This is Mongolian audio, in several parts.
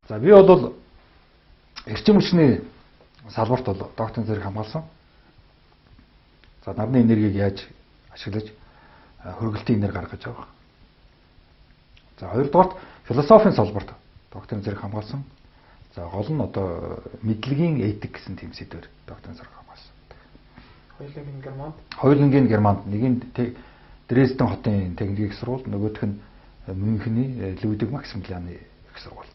За би бол эрчим хүчний салбарт бол докторийн зэрэг хамгаалсан. За нарны энергийг яаж ашиглаж хөргөлтийн энерги гаргаж авах. За хоёрдугаарт философийн салбарт докторийн зэрэг хамгаалсан. За гол нь одоо мэдлэгийн этик гэсэн тийм сэдвээр докторийн зэрэг хамгаалсан. Хоёулангийн Германд, нэг нь Дрезден хотын техникийн их сургууль, нөгөөх нь Мюнхений Людвиг Максимилианы их сургууль.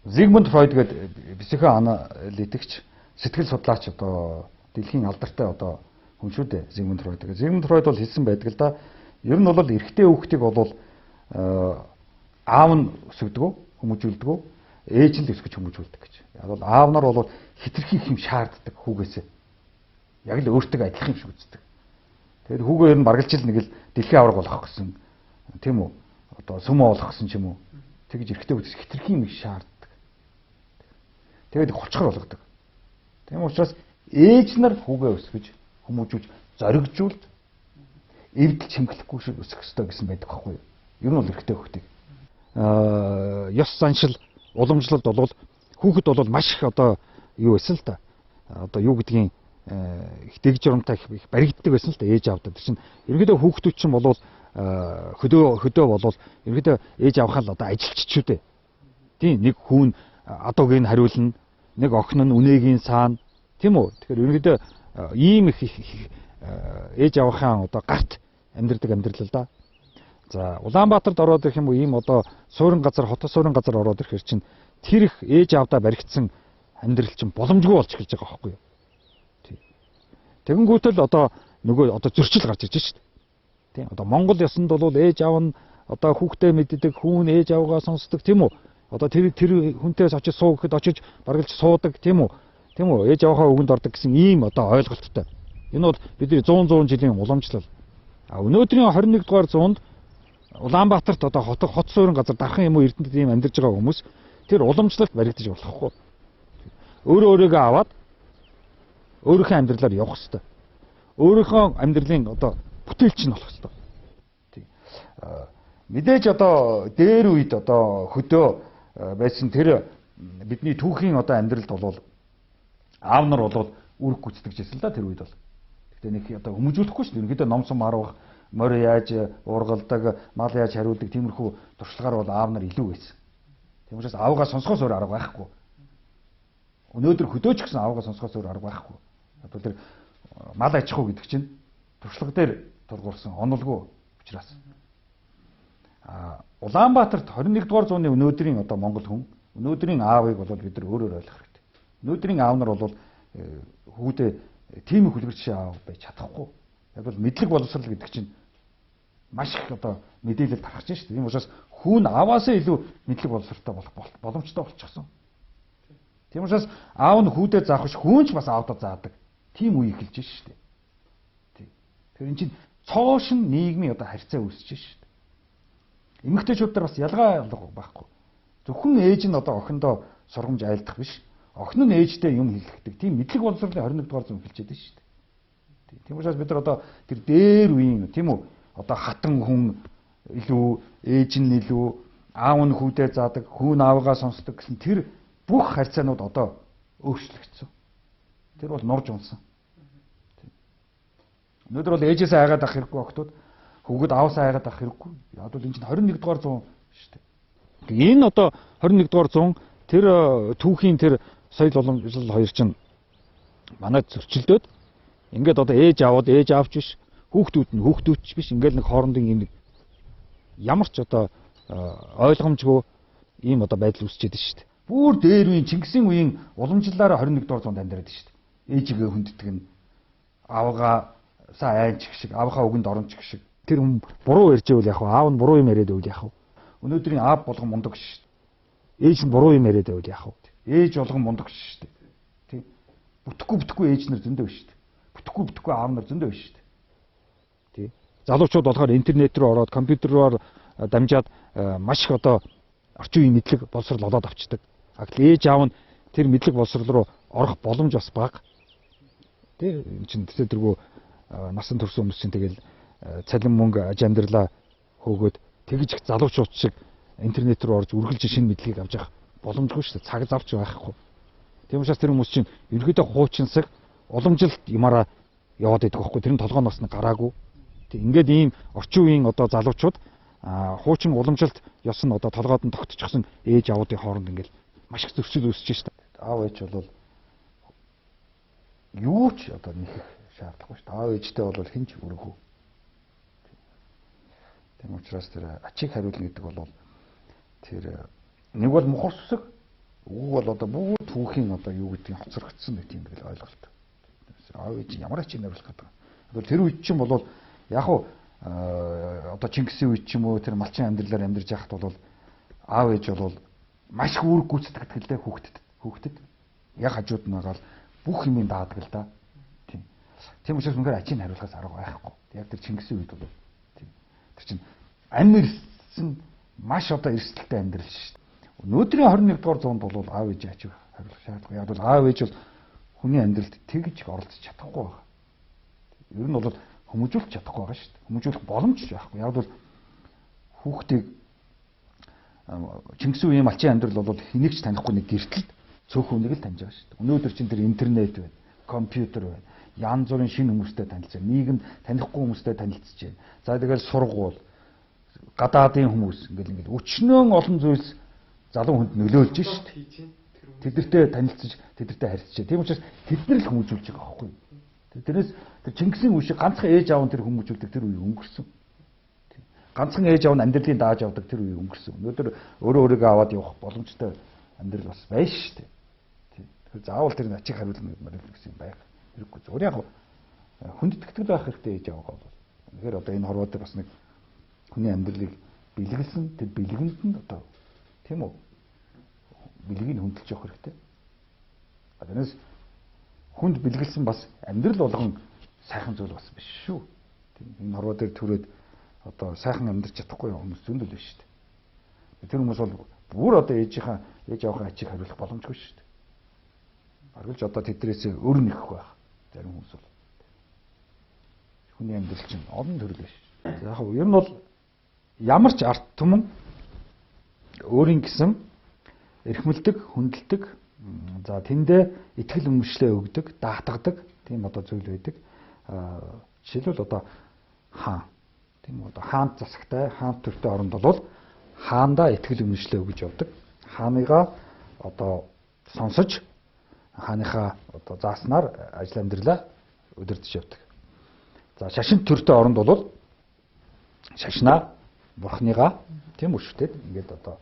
Зигмунд Фройд гэдэг психоаналитикч, сэтгэл судлаач одоо дэлхийн алдартай одоо хүн шүү дээ. Зигмунд Фройд. Зигмунд Фройд бол хэлсэн байдаг л да. Ер нь бол эрэгтэй хүүхдийг бол аав нь өсгөдгөө, хүмүүжүүлдэг, ээж нь л өсгөж хүмүүжүүлдэг гэж. Яг бол аав нар бол хитрхи их юм шаарддаг хүүгээсээ. Яг л өөртөө адилхан юм шиг үздэг. Тэгэхээр хүүгээ ер нь маргалжил нэг л дэлхийн авраг болох гэсэн тийм үү? Одоо сүмөө болох гэсэн ч юм уу. Тэгж эрэгтэй хүүхдээс хитрхи юм шаарддаг. Тэгээд хулчгар болгодог. Тийм учраас ээж нар хүүгээ өсгөж, хүмүүжүүлж, зоригжуулж эвдэл чимэглэхгүй шиг өсгөх ёстой гэсэн байдаг байхгүй юу? Ер нь бол эрэгтэй хүүхдийг ёс заншил уламжлалт бол хүүхэд бол маш их одоо юу байсан л да. Одоо юу гэдгийг их дэгж урамтай их баригддаг байсан л да ээж аавдаа. Тэр чинь ерөнхийдөө хүүхдүүд чинь болвол хөдөө болвол ерөнхийдөө ээж аавхаа л одоо ажилчч шүү дээ. Тийм нэг хүүн адуугийг хариулна, нэг охин нь үнэгийн саана. Тийм үү? Тэгэхээр ерөнхийдөө ийм их ээж аавхаа одоо гарт амьдрдаг амьдрал л да. За Улаанбаатарт ороод ирэх юм уу ийм одоо суурин газар, хотос суурин газар ороод ирэхээр чинь тэр их ээж аавдаа баригдсан амьдрал чинь боломжгүй болж эхэлж байгаа байхгүй юу? Тэгэнгүүтэл одоо нөгөө одоо зөрчил гарч ирж шүү дээ. Тийм одоо Монгол ёсонд бол ээж аав нь одоо хүүхдээ мэддэг, хүүн ээж аавгаа сонсдог тийм үү? Одоо тэр хүнтээс очиж суу гэхэд очиж баргалж суудаг тийм үү? Тийм үү? Ээж аавхаа өгөнд ордог гэсэн ийм одоо ойлголттой. Энэ бол бидний 100 жилийн уламжлал. А өнөөдрийн 21 дугаар зуунд Улаанбаатарт одоо хот суурин газар дархан юм уу Эрдэнэт ийм амьдарч байгаа хүмүүс тэр уламжлалт баригдаж болохгүй. Өөрийгөө аваад өөрийнхөө амьдралаар явах хэрэгтэй. Өөрийнхөө амьдралын одоо бүтээлч нь болох хэрэгтэй. Тийм. Мэдээж одоо дээр үед одоо хөдөө байсан тэр бидний түүхийн одоо амьдралд бол аав нар бол үрг гүйцэтгэжсэн л да тэр үед бол. Гэтэ нэг одоо хүмүүжүүлэхгүй шүү дээ. Ерөнхийдөө ном сум арвах, морь яаж уургалдаг, мал яаж хариулдаг тиймэрхүү туршлагаар бол аав нар илүү байсан. Тийм учраас аавгаа сонсохоос өөр арга байхгүй. Өнөөдөр хөдөөч гэсэн аавгаа сонсохоос өөр арга байхгүй. Одоо тэр мал аж ахуй гэдэг чинь туршлага дээр тулгуурсан онолгүй учраас. Улаанбаатарт 21 дугаар зууны өнөөдрийн одоо монгол хүн өнөөдрийн аавыг бол бид нар өөрөөр ойлгох хэрэгтэй. Өнөөдрийн аав нар бол хүүдээ тийм их хүлгэрч аав байж чадахгүй. Яг бол мэдлэг боловсрал гэдэг чинь маш их одоо мэдээлэл тархаж шүү дээ. Тийм учраас хүн аваасаа илүү мэдлэг боловсралтай болох боломжтой болчихсон. Тийм учраас аав нь хүүдээ заах биш хүн ч бас аавдаа заадаг. Тийм үе эхэлж шүү дээ. Тийм. Тэгэхээр эн чинь цоошин нийгмийн одоо харьцаа үүсэж шүү дээ. Эмэгтэйчүүд нар бас ялгаа байхгүй. Зөвхөн ээж нь одоо охиндоо сургамж айлдах биш. Охин нь ээжтэй юм хэлэхдэг. Тийм мэдлэг боловсролын 21 дугаар зуун эхэлж байдаг шүү дээ. Тийм учраас бид нар одоо тэр дээр үеийн тийм үү одоо хатан хүн илүү ээж нь илүү аав нь хүүдээ заадаг, хүн аавгаа сонсдог гэсэн тэр бүх харьцаанууд одоо өөрчлөгдсөн. Тэр бол нурж унсан. Өнөөдөр бол ээжээсээ айгаад авах хэрэггүй охтууд хүүхэд аавсаа айгаад авах хэрэггүй. Яг бол энэ чинь 21 дугаар зуун шүү дээ. Энэ одоо 21 дугаар зуун тэр түүхийн тэр соёл уламжлал хоёр чинь манай зөрчилдөөд ингээд одоо ээж аваад ээж аавч биш хүүхдүүд нь хүүхдүүдч биш ингээд нэг хоорондын юм ямар ч одоо ойлгомжгүй ийм одоо байдал үүсчихэд байна шүү дээ. Бүр дээр үеийн Чингисийн үеийн уламжлалаараа 21 дугаар зуунд амьдраад шүү дээ. Ээжигээ хүнддэг нь аавгаасаа айж шиг, аавхаа өгөнд оронч шиг. Тэр хүн буруу ярьж ивэл яг аав нь буруу юм яриад байвал яг. Өнөөдрийн аав болгон мундаг шүү дээ. Ээж нь буруу юм яриад байвал яг. Ээж болгон мундаг шүү дээ. Тий. Бүтэхгүй ээж нар зөндөө шүү дээ. Бүтэхгүй аав нар зөндөө шүү дээ. Тий. Залуучууд болохоор интернет рүү ороод компьютероор дамжаад маш их одоо орчин үеийн мэдлэг боловсрол олоод авчдаг. Ээж аав нь тэр мэдлэг боловсрол руу орох боломж бас бага. Тий. Энд чинь тэргүү насан турш хүмүүс чинь тэгэл цалин мөнгө аж амьдралаа хөөгөөд тэгж их залуучууд шиг интернет рүү орж үргэлж шинэ мэдлэгийг авч явах боломжгүй шүү дээ. Цаг завч байхгүй. Тийм учраас тэр хүмүүс чинь ерөөдөө хуучинсаг уламжилт юмараа яваад идэх байхгүй. Тэр нь толгооноос нь гараагүй. Тийм ингээд ийм орчин үеийн одоо залуучууд хуучин уламжилт ёс нь одоо толгойд нь тогтчихсон ээж аавуудын хооронд ингээд маш их зөрчил үүсэж шүү дээ. Аав ээж бол юу ч одоо нэхэх шаардлагагүй шүү дээ. Аав ээжтэй бол хэн ч өргөө. Тийм учраас тэр ачиг хариулна гэдэг бол тэр нэг бол мухар сүсэг, үг бол одоо бүгд түүхийн одоо юу гэдгийг хоцрогдсон нэг тийм л ойлголт. Аав ээж ямар ачиг хариулах гэдэг. Тэгвэл тэр үед чинь бол яг уу одоо Чингисийн үед ч юм уу тэр малчин амьдралаар амьдарч байхад бол аав ээж бол маш их үүрэг гүйцэтгэдэг л дээ хүүхдэд. Яг хажууд нь байгаа бүх юмыг даадаг л да. Тийм учраас үнээр ачийг хариулахаас арга байхгүй. Яг тэр Чингисийн үед бол тийм. Тэр чинь амь ирсэн маш одоо эрсдэлтэй амьдрал шүү дээ. Өнөөдрийн 21 дугаар зуунд бол аав ээж ачиг хариулах шаардлагагүй. Яг бол аав ээж бол хүний амьдралд тэгж оролцож чадахгүй байгаа. Ер нь бол хүмүүжүүлж чадахгүй байгаа шүү дээ. Хүмүүжүүлэх боломж байхгүй. Яг бол хүүхдийг Чингисийн үеийн малчин амьдрал бол хэнийг ч танихгүй нэг гэртэл цөөх хүнийг л таньж байгаа шүү дээ. Өнөөдөр чинь тэр интернет байна, компьютер байна. Янз бүрийн шинэ хүмүүстэй танилцсан. Нийгэм танихгүй хүмүүстэй танилцж байна. За тэгэл сургууль, гадаадын хүмүүс ингээл өчнөө олон зүйлс залуу хүнд нөлөөлж шүү дээ. Тэдэртэй танилцж, тэдэртэй харьцаж. Тийм учраас тэд нар л хүмүүжүүлж байгаа байхгүй. Тэрнээс тэр Чингисийн үе шиг ганцхан ээж аав нь тэр хүмүүжүүлдэг тэр үе өнгөрсөн. Ганцхан ээж аав нь амьдралын дааж авдаг тэр үе өнгөрсөн. Өнөөдөр өөрөө өөрийгөө аваад явах боломжтой амьдрал бас байна шүү дээ. Тэгэхээр заавал тэр ачиг хариулна гэсэн юм байх хэрэггүй. Зүгээр яг хүндэтгэл байх хэрэгтэй ээж аваагаа бол. Тэгэхээр одоо энэ хорвоо дээр бас нэг хүний амьдралыг бэлгэлсэн тэр бэлгэнд нь одоо тийм үү? Бэлгийг хөндлөж явах хэрэгтэй. Тэрнээс хүнд бэлгэлсэн бас амьдрал болгон сайхан зүйл бас биш шүү. Тийм энэ хорвоо дээр төрөөд одоо сайхан амьдарч чадахгүй хүмүүс зөндөл биш шүү дээ. Тэр хүмүүс бол бүр одоо ээж авахын ачийг хариулах боломжгүй шүү дээ. Аргалж одоо тэдрээс өр нэхэх байх. Зарим хүмүүс бол хүний амьдрал чинь олон төрөл биш. Яг нь ер нь бол ямар ч арт түмэн өөрийн гэсэн эрхмэлдэг, хүндэлдэг, за тэндээ итгэл үнэмшлээ өгдөг, даатгадаг тийм одоо зүйл байдаг. Жишээлбэл одоо хаан тийм одоо хаант засагтай, хаант төртэй оронд бол хаандаа итгэл үнэмшлээ өгж явдаг. Хааныгаа одоо сонсож хааныхаа одоо зааснаар ажил амьдралаа удирдах явдаг. За шашин төртэй оронд бол шашнаа бурхныгаа тийм үштэй ингээд одоо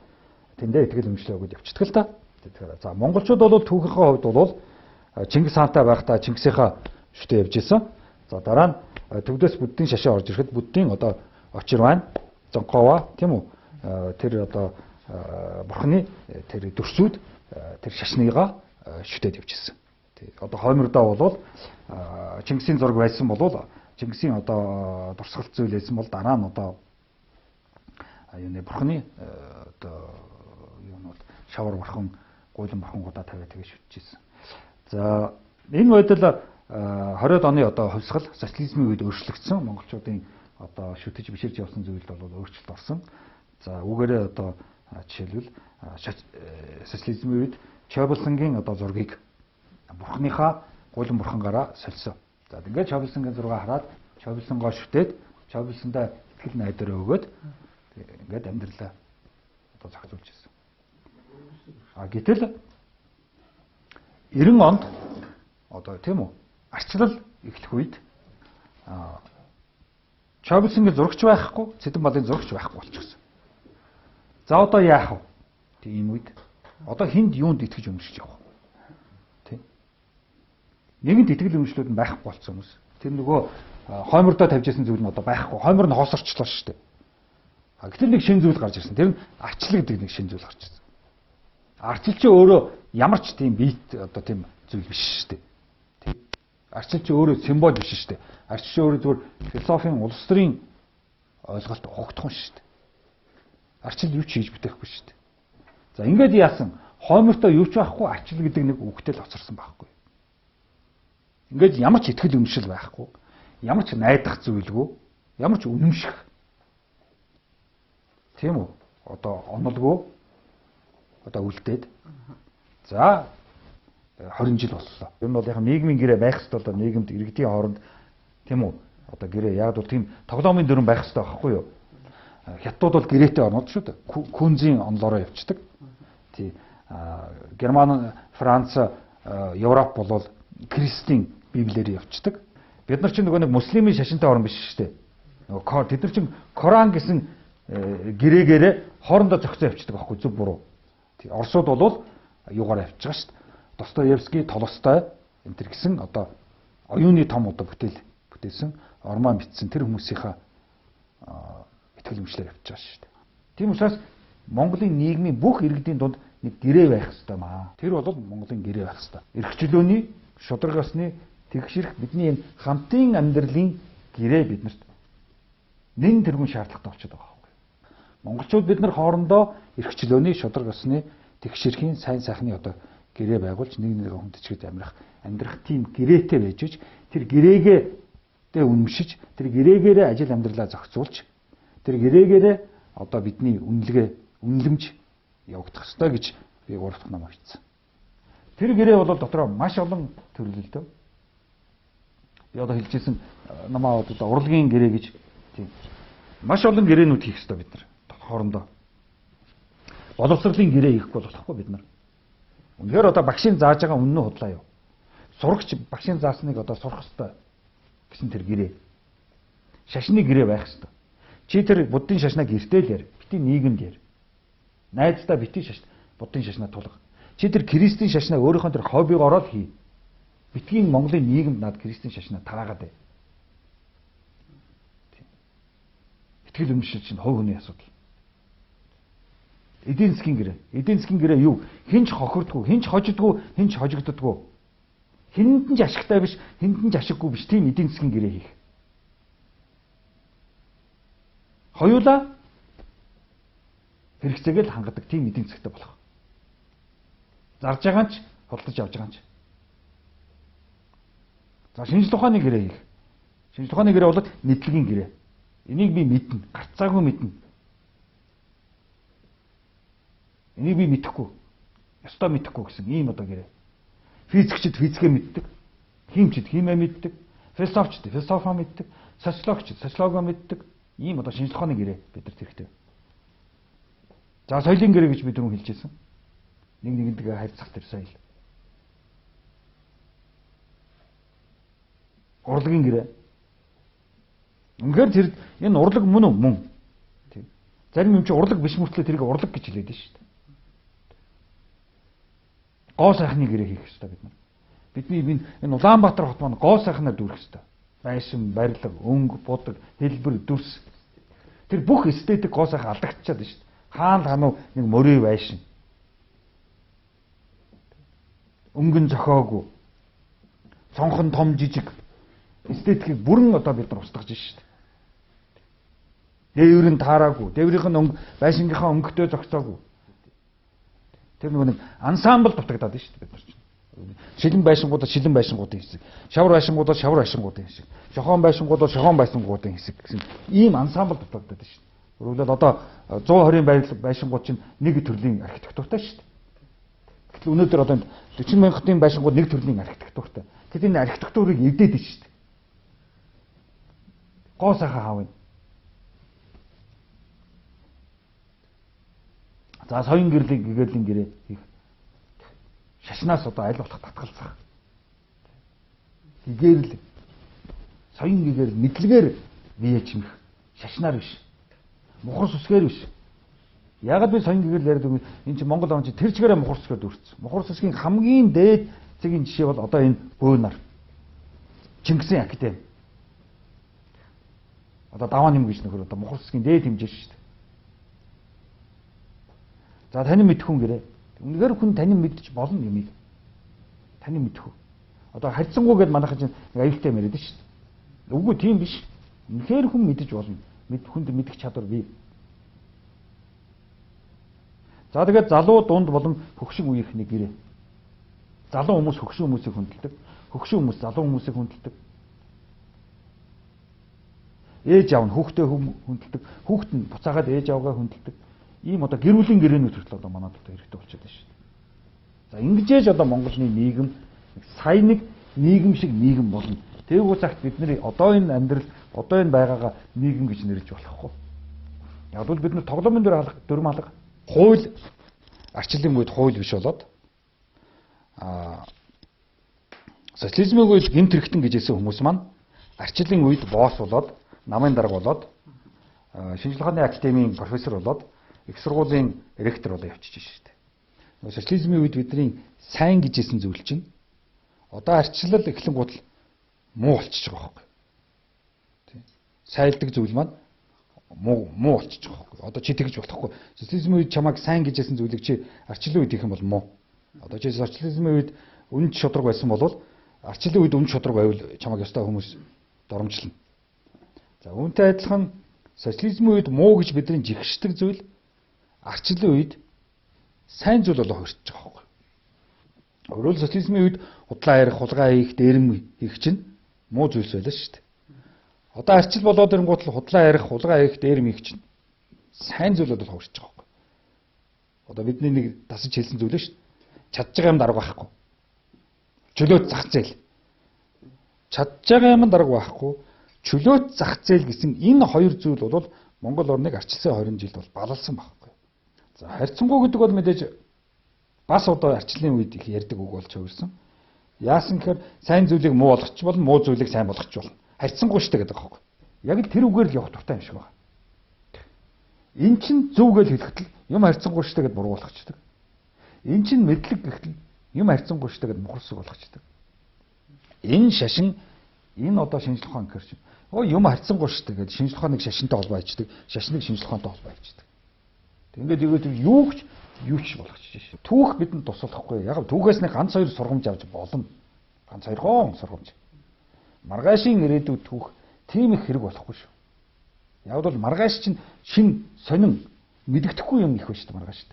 тэндээ итгэл үнэмшлээ өгж явчихдаг л та. Тэгэхээр за монголчууд бол түүхийнхээ хувьд бол Чингис хаантай байхдаа Чингисийнхаа шүтээ явж исэн. За дараа нь төвдөөс буддийн шашин орж ирэхэд буддийн одоо очир байна. Зонкова тийм үү? Тэр одоо бурхны тэр дөрсүүд тэр шашныгаа шүтээд явчихсан. Одоо хоймордоо бол Чингисийн зураг байсан бол Чингисийн одоо дурсгалт зүйл байсан бол дараа нь одоо юуны бурхны одоо юу нь бол шавар бурхан, гуйлан бурхангуудаа тавиад тэгээ шүтчихсэн. За энэ байдал 20-од оны одоо хувьсгал социализмын үед өөрчлөгдсөн. Монголчуудын одоо шүтэж биширж явсан зүйлд бол өөрчлөлт орсон. За үүгээрээ одоо жишээлбэл социализмын үед Чойболсонгийн одоо зургийг бурхныхаа гуйлан бурхангаараа сольсон. За ингээд Чойболсонгийн зургаа хараад Чойболсонгоо шүтээд Чойболсондоо итгэл найдвараа өгөөд ингээд амьдралаа одоо зохицуулж ирсэн. Гэтэл 90 онд одоо тийм үү арчлал эхлэх үед Чойболсонгийн зурагч байхгүй, Цэдэн балын зурагч байхгүй болчихсон. За одоо яах вэ? Тийм үед одоо хүнд юунд итгэж өмшиж явах вэ? Тийм. Нэгэнт итгэл өмшлүүд нь байхгүй болсон хүмүүс. Тэр нөгөө хоймордоо тавьж ирсэн зүйл нь одоо байхгүй. Хоймор нь хоосорчлоо шүү дээ. Гэтэл нэг шин зүйл гарч ирсэн. Тэр нь арчлал гэдэг нэг шин зүйл гарч ирсэн. Арчлал чи өөрөө ямар ч тийм биет одоо тийм зүйл биш шүү дээ. Тийм. Арчлал чи өөрөө символ биш шүү дээ. Арчлал чи өөрөө зүгээр философийн улс төрийн ойлголт хугдах нь шүү дээ. Арчлал юу ч хийж бүтэхгүй шүү дээ. За ингээд яасан? Хоймортой юу ч байхгүй арчлал гэдэг нэг үгтэй л хоцорсон байхгүй. Ингээд ямар ч итгэл үнэмшил байхгүй. Ямар ч найдах зүйлгүй. Ямар ч үнэмших. Тийм үү? Одоо онолгүй. одоо үлдээд. За 20 жил боллоо. Ер нь бол яг нийгмийн гэрээ байх хэрэгтэй одоо нийгэмд иргэдийн хооронд тийм үү? Одоо гэрээ яг бол тийм тоглоомын дүрэн байх хэрэгтэй байхгүй юу? Хятад бол гэрээтэй орнод шүү дээ. Күнзийн онлоороо явцдаг. Тий. Герман, Франц, Европ болвол Кристийн библиэр явцдаг. Бид нар чинь нөгөө нэг муслимын шашинтай орн биш шүү дээ. Нөгөө тэд нар чинь Коран гэсэн гэрээгээрээ хоорондоо зохицоо явцдаг байхгүй зөв буруу. Тий. Оросууд бол юугаар явж байгаа шүү дээ. Достоевский, Толстой энэ төр гэсэн одоо оюуны том одоо бүтээсэн ормоо бичсэн тэр хүмүүсийнхаа итгэл өмчлөөр явж байгаа шүү дээ. Тийм учраас Монголын нийгмийн бүх иргэдийн дунд нэг гэрээ байх хэрэгтэй маа. Тэр бол Монголын гэрээ байх хэрэгтэй. Эрхчлөөний, шударгасны тэгшэрх бидний энэ хамтын амьдралын гэрээ биднэрт нэн тэргүүн шаардлагатай болчиход байгаа байхгүй. Монголчууд бид нар хоорондоо эрхчлөөний, шударгасны тэгшэрхийн сайн сайхны одоо гэрээ байгуулж нэг нэгэ хүндчихэд амьдрах тийм гэрээтэй байж ич тэр гэрээгээ үнэмшиж тэр гэрээгээрээ ажил амьдралаа зохицуулж тэр гэрээгээрээ одоо бидний үнэлэмж явагдах ёстой гэж би 3 дахь ном бичсэн. Тэр гэрээ бол дотроо маш олон төрлөлтөө. Би одоо хэлжсэн намаа одоо урлагийн гэрээ гэж тийм маш олон гэрээнүүд хийх ёстой бид нар хоорондоо. Боловсролын гэрээ хийхгүй болохгүй бид нар. Үнэхээр одоо багшийн зааж байгаа үнэн нь худлаа юу? Сурагч багшийн заасныг одоо сурах ёстой гэсэн тэр гэрээ. Шашны гэрээ байх ёстой. Чи тэр буддын шашнаа гэртээ л яар, бити нийгэмд яар. Найздаа бити буддын шашнаа тулга. Чи тэр Кристийн шашнаа өөрийнхөө тэр хоббигоор л хий. Битгийн Монголын нийгэмд над Кристийн шашнаа тараагаад бай. Итгэл өмшил чинь хувь хүний асуудал. Эдийн засгийн гэрээ. Эдийн засгийн гэрээ юу? Хинч хохирдгүй, хинч хожидгүй, хинч хожигддаггүй. Хинд нь ч ашигтай биш, хинд нь ч ашиггүй биш тийм эдийн засгийн гэрээ хийх. Хоёулаа хэрэгцээгээл хангадаг тийм эдийн засгтай болох. Зарж байгаа нь ч худалдаж авч байгаа нь ч. За шинжлэх ухааны гэрээ хийх. Шинжлэх ухааны гэрээ бол нийтлэгийн гэрээ. Энийг би мэднэ, гарцаагүй мэднэ. Энийг би мэдэхгүй. Ёстой мэдэхгүй гэсэн ийм одоо гэрээ. Физикчд физикээ мэддэг. Химчд химээ мэддэг. Философчд философоо мэддэг. Социологчд социологоо мэддэг. Ийм одоо шинжлэх ухааны гэрээ бидэрт хэрэгтэй. За соёлын гэрээ гэж бид түрүүн хэлжсэн. Нэг нэгнтэйгээ харьцах тэр соёл. Урлагийн гэрээ. Үнэхээр тэр энэ урлаг мөн үү? Мөн. Тийм. Зарим юм чи урлаг биш мөртлөө тэрийг урлаг гэж хэлээд байна шүү дээ. Гоо сайхны гэрээ хийх хэрэгтэй бид нар. Бидний энэ Улаанбаатар хот маань гоо сайхнаар дүүрэх хэрэгтэй. Байшин, барилга, өнгө, будаг, хэлбэр, дүрс. Тэр бүх эстетик гоо сайхан алдагдчихад байна шүү дээ. Хаан хануу нэг мөрөө байшин. Өнгөн зохиогүй. Цонхон том жижиг эстетикийг бүрэн одоо бид нар устгаж шүү дээ. Дээвэр нь таараагүй. Дээврийнх нь өнгө байшингийнхаа өнгөтэй зогсоогүй. Тэр нэг ансамбл дутагдаад шүү дээ бид нар чинь. Шилэн байшингуудад шилэн байшингуудын хэсэг, шавар байшингуудад шавар байшингуудын хэсэг, шохон байшингуудад шохон байшингуудын хэсэг гэсэн ийм ансамбл дутагдаад шүү дээ. Өөрөлд одоо 120 байшингууд чинь нэг төрлийн архитектуртай шүү дээ. Гэтэл өнөөдөр одоо 40 мянган байшингууд нэг төрлийн архитектуртай. Тэгэд энэ архитектурыг эвдээд байна шүү дээ. Гоо сайхан хаав юм. За соён гэрлийн гэрээ хийх. Шашнаас одоо аль болох татгалзах. Гэгэрл соён гэгээр мэдлэгээр бие чимэх. Шашнаар биш. Мухар сүсгээр биш. Ягаад би соён гэгэрл яриад өгвөл энэ чинь Монгол он чинь тэр чигээрээ мухар сүсгээр дүүрсэн. Мухар сүсгийн хамгийн дээд цэгийн жишээ бол одоо энэ бөөнар. Чингисийн академи. Одоо даваа нэм гэж нөхөр одоо мухар сүсгийн дээд хэмжээ шүү дээ. За танин мэдэх хүн гэрээ. Үнэхээр хүн танин мэдчих болно юмыг. Танин мэдэх үү. Одоо харьцангуй гэдээ манайхан чинь нэг аюултай яриад шүү дээ. Үгүй тийм биш. Үнэхээр хүн мэдэж болно. Хүнд мэдэх чадвар бий. За тэгээд залуу дунд болон хөгшин үеийнхний гэрээ. Залуу хүмүүс хөгшин хүмүүсийг хүндэлдэг. Хөгшин хүмүүс залуу хүмүүсийг хүндэлдэг. Ээж аав нь хүүхдээ хүндэлдэг. Хүүхэд нь буцаагаад ээж аваагаа хүндэлдэг. ийм одоо гэр бүлийн гэрээнүүд хүртэл одоо манайд одоо хэрэгтэй болчиход байна шүү дээ. За ингэж одоо Монголын нийгэм сайн нэг нийгэм шиг нийгэм болно. Тээгүү цагт бид нэр одоо энэ амьдрал, одоо энэ байгаагаа нийгэм гэж нэрлэж болохгүй. Яг бол бид нар тоглоомын дүрм алга хууль арчлалын үед хууль биш болоод социализмын үед гэмт хэрэгтэн гэж хэлсэн хүмүүс маань арчлалын үед босс болоод намын дарга болоод шинжлэх ухааны академийн профессор болоод их сургуулийн ректор болоод явчихж шүү дээ. Социализмын үед бидний сайн гэж хэлсэн зүйл чинь одоо арчлал эхлэн гутал муу болчихж байгаа байхгүй. Тийм. Сайлдаг зүйл маань муу болчихж байгаа байхгүй. Одоо чи тэгж болохгүй. Социализмын үед чамайг сайн гэж хэлсэн зүйлийг чи арчлалын үед хийх юм бол муу. Одоо чи социализмын үед үнэт шудраг байсан бол арчлалын үед үнэт шудраг байвал чамайг ёстой хүмүүс доромжлно. За үүнтэй адилхан социализмын үед муу гэж бидний жигшдэг зүйл арчлалын үед сайн зүйл болоо хүрч байгаа байхгүй. Өөрөөр социализмын үед худлаа ярих, хулгай хийх, дээрэм хийх чинь муу зүйлс байлаа шүү дээ. Одоо арчил болоод ирэнгүүт л худлаа ярих, хулгай хийх, дээрэм хийх чинь сайн зүйл болоо хүрч байгаа байхгүй. Одоо бидний нэг тасаж хэлсэн зүйл шүү дээ. Чадж байгаа юм дарга байхгүй. Чөлөөт зах зээл. Чадж байгаа юм дарга байхгүй. Чөлөөт зах зээл гэсэн энэ хоёр зүйл бол Монгол орныг арчилсан 20 жилд бол балалсан байхгүй. За харьцангуй гэдэг бол мэдээж бас одоо арчлалын үед их ярьдаг үг болж хувирсан. Яасан гэхээр сайн зүйлийг муу болгоч болно, муу зүйлийг сайн болгоч болно. Харьцангуй штэ гэдэг байхгүй. Яг л тэр үгээр л явах туфтаа юм шиг байна. Эн чин зөв гэж хэлэхдээ юм харьцангуй штэ гэд буруу болгочдөг. Эн чин мэдлэг гэхдээ юм харьцангуй штэ гэд мухарсаг болгочдөг. Энэ шашин энэ одоо шинжлэх ухаан гэр чинь юм харьцангуй штэ гэд шинжлэх ухааныг шашинтай холбоо хийдэг, шашныг шинжлэх ухаантай холбоо хийдэг. Ингээд игээд юу ч болгочих шээ. Түүх бидэнд туслахгүй. Яг түүхээс нэг ганц хоёр сургамж авч болно. Ганц хоёр хон сургамж. Маргаашийн ирээдүйд түүх тийм их хэрэг болохгүй шүү. Яг бол маргааш чинь шин сонин мэддэхгүй юм их байна шүү дээ маргаашд.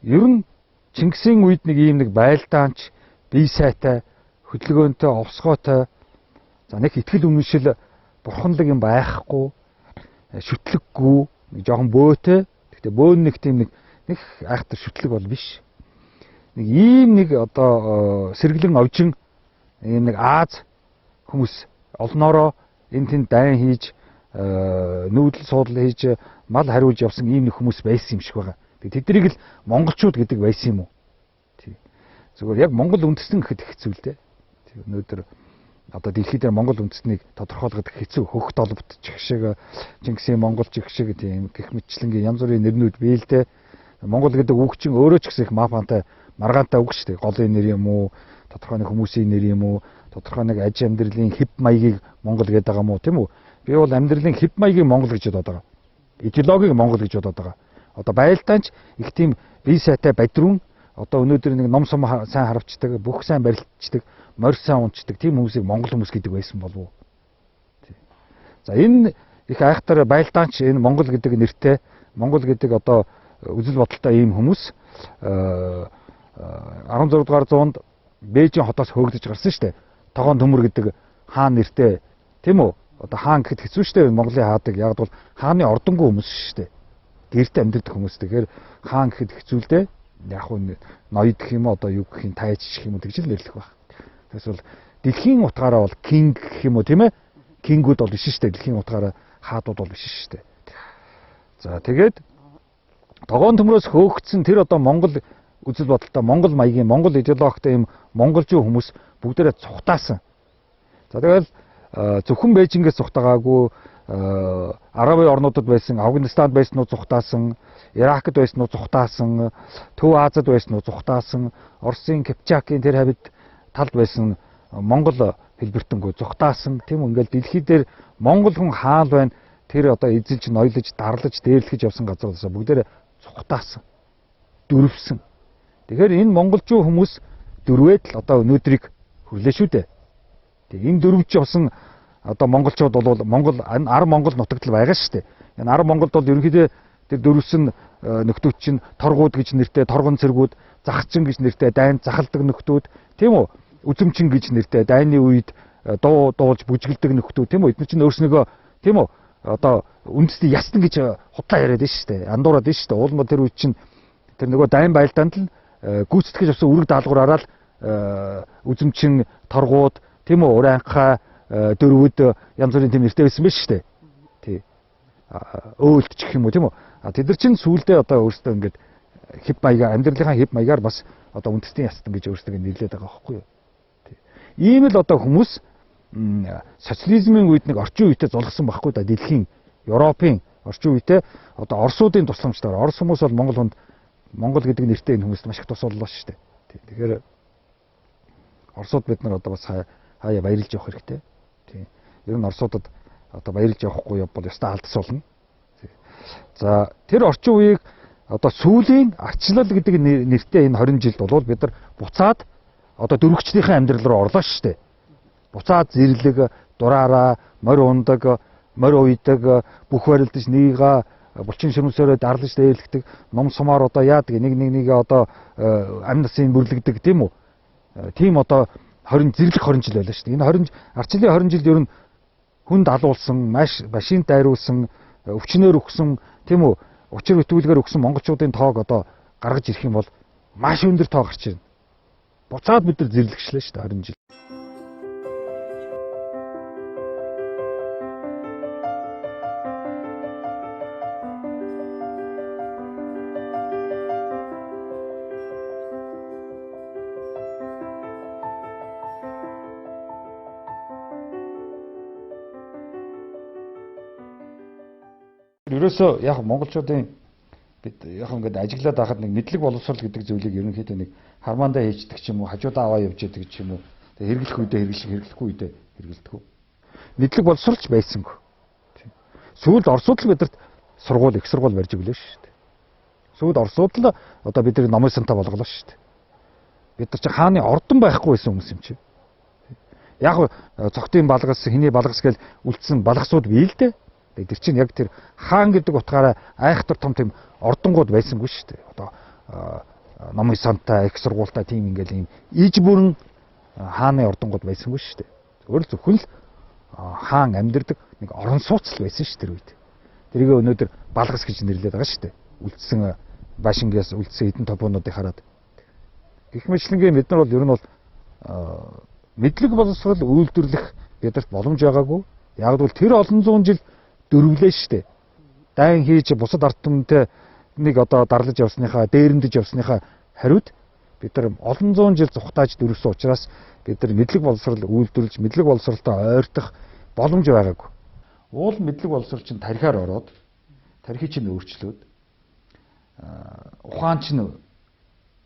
Ер нь Чингисийн үед нэг ийм нэг байлдаанч, бие сайтай, хөдөлгөөнтэй, овсгоотой, за нэг итгэл үнэмшил бурханлаг юм байхгүй, шүтлэггүй, нэг жоохон бөөтэй. Гэхдээ бөөн нэг тийм нэг айхтар шүтлэг бол биш. Нэг ийм нэг одоо сэргэлэн овжин ийм нэг Аз хүмүүс олноороо энэ тэнд дайн хийж нүүдэл суудлал хийж мал хариулж явсан ийм нэг хүмүүс байсан юм шиг байгаа. Тэднийг л монголчууд гэдэг байсан юм уу? Тий. Зүгээр яг монгол үндэстэн гэхэд хэцүү л дээ. Тий. Өнөөдөр одоо дэлхийд монгол үндэстнийг тодорхойлоход хэцүү. Хөх толбот чих шиг, Чингисийн монгол чих шиг тийм гэх мэтчлэнгийн янз бүрийн нэрнүүд бий л дээ. Монгол гэдэг үг чинь өөрөө ч гэсэн их мафантай, маргаантай үг шүү дээ. Голын нэр юм уу, тодорхой нэг хүмүүсийн нэр юм уу, тодорхой нэг аж амьдралын хэв маягийг монгол гэдэг байгаа юм уу, тийм үү? Би бол амьдралын хэв маягийг монгол гэж бодоод байгаа. Идеологиг монгол гэж бодоод байгаа. Одоо байлдаанч их тийм бие сайтай бадрун одоо өнөөдөр нэг ном сум сайн харавчдаг, бүх сайн барилдчдаг, морь сайн унцдаг тийм хүмүүсийг монгол хүмүүс гэдэг байсан болов уу? За энэ их айхтар байлдаанч энэ монгол гэдэг нэртэй, монгол гэдэг одоо үзэл бодолтой ийм хүмүүс 16 дугаар зуунд Бээжийн хотоос хөөгдөж гарсан шүү дээ. Тогоон төмөр гэдэг хаан нэртэй тийм үү? Одоо хаан гэхэд хэцүү шүү дээ. Монголын хаадаг яг бол хааны ордонгүй хүмүүс шүү дээ. Гэрте амьдардаг хүмүүс. Тэгэхээр хаан гэхэд хэцүү л дээ. Яг нь ноёд гэх юм одоо юу гэх юм тайж гэх юм уу тэгж л нэрлэх байх. Тэгээс бол дэлхийн утгаараа бол кинг гэх юм уу тийм ээ? Кингүүд бол биш шүү дээ. Дэлхийн утгаараа хаадууд бол биш шүү дээ. За тэгээд тогоон төмрөөс хөөгдсөн тэр одоо монгол үзэл бодолтой монгол маягийн монгол идеологтой юм монголжуу хүмүүс бүгдээрээ цухтаасан. За тэгэл зөвхөн Бээжингээс цухтагаагүй Арабын орнуудад байсан, Афганистанд байснууд цухтаасан, Иракд байснууд цухтаасан, Төв Азад байснууд цухтаасан, Оросын Кипчакийн тэр хавьд талд байсан монгол хэлбэртэнгөө цухтаасан. Тийм үү ингээл дэлхий дээр монгол хүн хаал байна. Тэр одоо эзэлж, ноёлж, дарлаж, дээрлэхэж явсан газруудаас бүгдээрээ цухтаасан. Дөрвсөн. Тэгэхээр энэ монголчуу хүмүүс дөрвөөд л одоо өнөөдрийг хүлээ шүү дээ. Тэгээ энэ дөрвж явсан одоо монголчууд бол Монгол ар Монгол нутагт л байгаа шүү дээ. Энэ ар Монголд бол ерөнхийдөө тэр дөрвсөн нөхдүүд чинь торгууд гэж нэртэй, торгон цэргүүд, захчин гэж нэртэй, дайн захалдаг нөхдүүд, тийм үү? Үзэмчин гэж нэртэй, дайны үед дуулж бүжгэлдэг нөхдүүд, тийм үү? Эдгээр чинь өөрснийгөө тийм үү? одоо үндэсний ястан гэж худлаа яриад байна шүү дээ. Андуураад байна шүү дээ. Уулмаа тэр үе чинь тэр нөгөө дайн байлдаанд л гүйцэтгэж авсан үрэг даалгавраараа л үзэмчин торгууд тийм үү уранхай дөрвөд янз бүрийн тийм нэртэй байсан байна шүү дээ. Тий. Өөлт ч гэх юм уу тийм үү. Тэд нар чинь сүүлдээ одоо өөрсдөө ингээд хэв маягаар амьдралынхаа хэв маягаар бас одоо үндэсний ястан гэж өөрсдөө нэрлэдэг байгаа байхгүй юу. Тий. Ийм л одоо хүмүүс социализмын үед нэг орчин үетэй зулгсан байхгүй да дэлхийн Европын орчин үетэй одоо Оросуудын тусламжтайгаар Орос хүмүүс бол Монгол гэдэг нэртэй энэ хүмүүст маш их тус боллоо шүү дээ. Тэгэхээр Оросууд бид нар одоо бас хаяа баярлж явах хэрэгтэй. Тийм. Ер нь Оросуудад одоо баярлж явахгүй бол ёстой алдас болно. За тэр орчин үеийг одоо сүүлийн арчлал гэдэг нэртэй энэ 20 жилд бол бид нар буцаад одоо дөрвөгчдийнхээ амьдрал руу орлоо шүү дээ. Буцаад зэрлэг, дураараа, морь ундаг, морь уйдаг, бүх барилдаж нээга булчин ширмсөөрөө дарлаж дээрлэгдэг, ном сумаар одоо яадаг нэг одоо амь насын бүрлэгдэг тийм үү? Тийм одоо 20 жил байлаа шүү дээ. Энэ 20 арчлалын 20 жилд ер нь хүнд алуулсан, машин дайруулсан, өвчнөөр өгсөн тийм үү? Учир бүтүүлгээр өгсөн монголчуудын тоог одоо гаргаж ирэх юм бол маш өндөр тоо гарч ирнэ. Буцаад бид нар зэрлэгчлээ шүү дээ 20 жил. Ерөөсөө яг монголчуудын бид яг ингээд ажиглаад байхад нэг мэдлэг боловсрол гэдэг зүйлийг ерөнхийдөө нэг хармаандаа хийждэг ч юм уу, хажуудаа аваа явж яадаг ч юм уу. Тэгээ хэрэглэх үедээ хэрэглэхгүй үедээ хэрэглэдэг. Мэдлэг боловсролч байсангүй. Сүүлд Оросууд л бидэрт сургууль, их сургууль барьж өглөө шүү дээ. Сүүлд Оросууд л одоо бидний номын сантаа болголоо шүү дээ. Бид нар чи хааны ордон байхгүй байсан хүмүүс юм чи. Яг цогтын балгас, хэний балгас гэж үлдсэн балгасууд бий л дээ. Тэр чинь яг тэр хаан гэдэг утгаараа айхтар том тийм ордонгууд байсангүй шүү дээ. Одоо номын сантаа, их сургуультай тийм ингээл ийм иж бүрэн хааны ордонгууд байсангүй шүү дээ. Өөрөлд зөвхөн л хаан амьдардаг нэг орон сууц л байсан шүү тэр үед. Тэрийг өнөөдөр балгас гэж нэрлэдэг байгаа шүү дээ. Үлдсэн башингээс үлдсэн эдэн тобоонуудыг хараад. Гэх мэтлэнгээ бид нар бол ер нь бол мэдлэг боловсрол үйлдвэрлэх бидэрт боломж байгаагүй. Яг бол тэр олон зуун жил дөрвөлээ шүү дээ. Дайн хийж бусад ард түмэнтэй нэг одоо дарлаж явсныхаа, дээрэмдэж явсныхаа хариуд бид нар олон зуун жил зүхтааж дөрвсөн учраас бид нар мэдлэг боловсрол үйлдвэрлэж, мэдлэг боловсролтой ойртох боломж байгаагүй. Уул мэдлэг боловсрол чинь тарихаар ороод, тарихыг чинь өөрчлөөд, ухаан чинь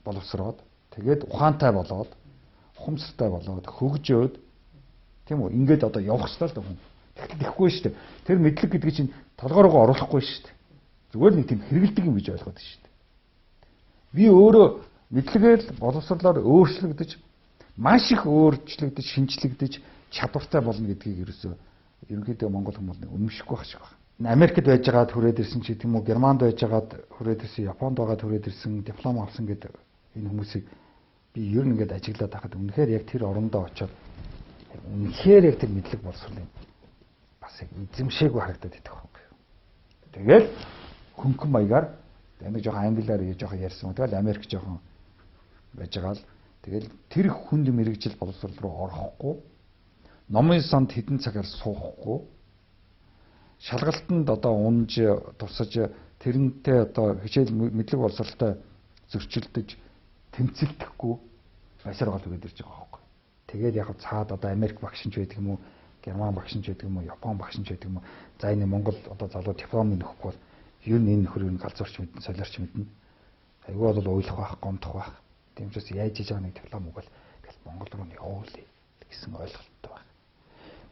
боловсроод, тэгээд ухаантай болоод, ухамсартай болоод, хөгжөөд, тийм үү? Ингээд одоо явах ёстой л да хүн. Тэгэхгүй шүү дээ. Тэр мэдлэг гэдэг чинь толгой руугаа оруулахгүй шүү дээ. Зүгээр нэг тийм хэрэгэлдэг юм гэж ойлгоод байна шүү дээ. Би өөрөө мэдлэгээр боловсрлоор өөрчлөгдөж, маш их өөрчлөгдөж, шинжлэгдэж чадвартай болно гэдгийг ерөнхийдөө монгол хүмүүс өмнөшгүй байх шиг байна. Америкт байж байгаад хүрээд ирсэн ч тийм үү, Германд байж байгаад хүрээд ирсэн, Японд байгаад хүрээд ирсэн, диплом авсан гэдэг энэ хүмүүсийг би ер нь ингээд ажиглаад байхад үнэхээр яг тэр орондоо очиод үнэхээр яг тэр мэдлэг боловсролын эзэмшээгүй харагдаад идэх байхгүй. Тэгэл хөнгөн маягаар нэг жоохон англиар жоохон ярьсан. Тэгэл Америк жоохон байж байгаа л тэгэл тэр хүнд мэрэгжил боловсрол руу орохгүй, номын санд хэдэн цагаар суухгүй, шалгалтанд одоо унж тусаж тэрнтэй одоо хичээл мэдлэг боловсролтой зөрчилдөж тэмцэлдэхгүй байсаар гол өгöd ирж байгаа байхгүй. Тэгээд яг цаад одоо Америк багшинч байдаг юм уу, Герман багшинч байдаг юм уу, Япон багшинч байдаг юм уу? За энэ Монгол одоо залуу диплом нөхөхгүй бол ер нь энэ нөхөр юу галзуурч мэднэ, солиорч мэднэ. Айгүй бол уйлах байх, гомдох байх. Тийм учраас яаж хийж байгаа нэг диплом өгвөл тэгэл Монгол руу явуулъя гэсэн ойлголттой байна.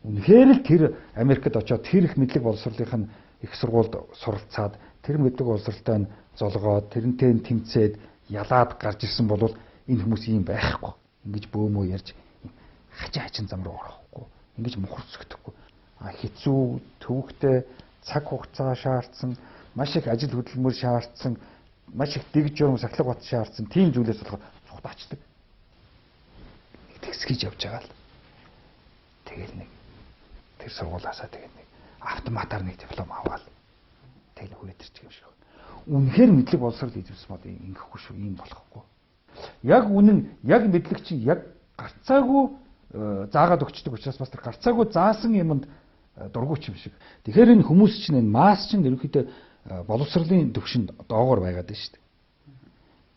Үнэхээр л тэр Америкт очиод тэр их мэдлэг боловсролынх нь их сургуульд суралцаад тэр мэдлэг боловсролтой нь золгоод тэрнтэй нь тэмцээд ялаад гарч ирсэн бол энэ хүмүүс ийм байхгүй. Ингэж бөөмөө ярьж хачин зам руу орохгүй. Ингэж мухарцэгдэхгүй. Хэцүү, төвөгтэй, цаг хугацаа шаардсан, маш их ажил хөдөлмөр шаардсан, маш их дэг журам сахилга бат шаардсан тийм зүйлээс болохоор цухтаачдаг. Тэгсгийж явж байгаа л. Тэгэл нэг тэр сургуулаасаа тэгээд нэг автоматар нэг диплом аваад тэг хүрээд ирчих юм шиг. Үнэхээр мэдлэг боловсрол эзэмсэн бол ингэхгүй шүү, ийм болохгүй. Яг мэдлэг чинь яг гарцаагүй заагаад өгчдөг учраас бас тэр гарцаагүй заасан юмд дургуйч юм шиг. Тэгэхээр энэ хүмүүс чинь энэ масс чинь ерөнхийдөө боловсролын төвшөнд доогоор байгаад байна шүү дээ.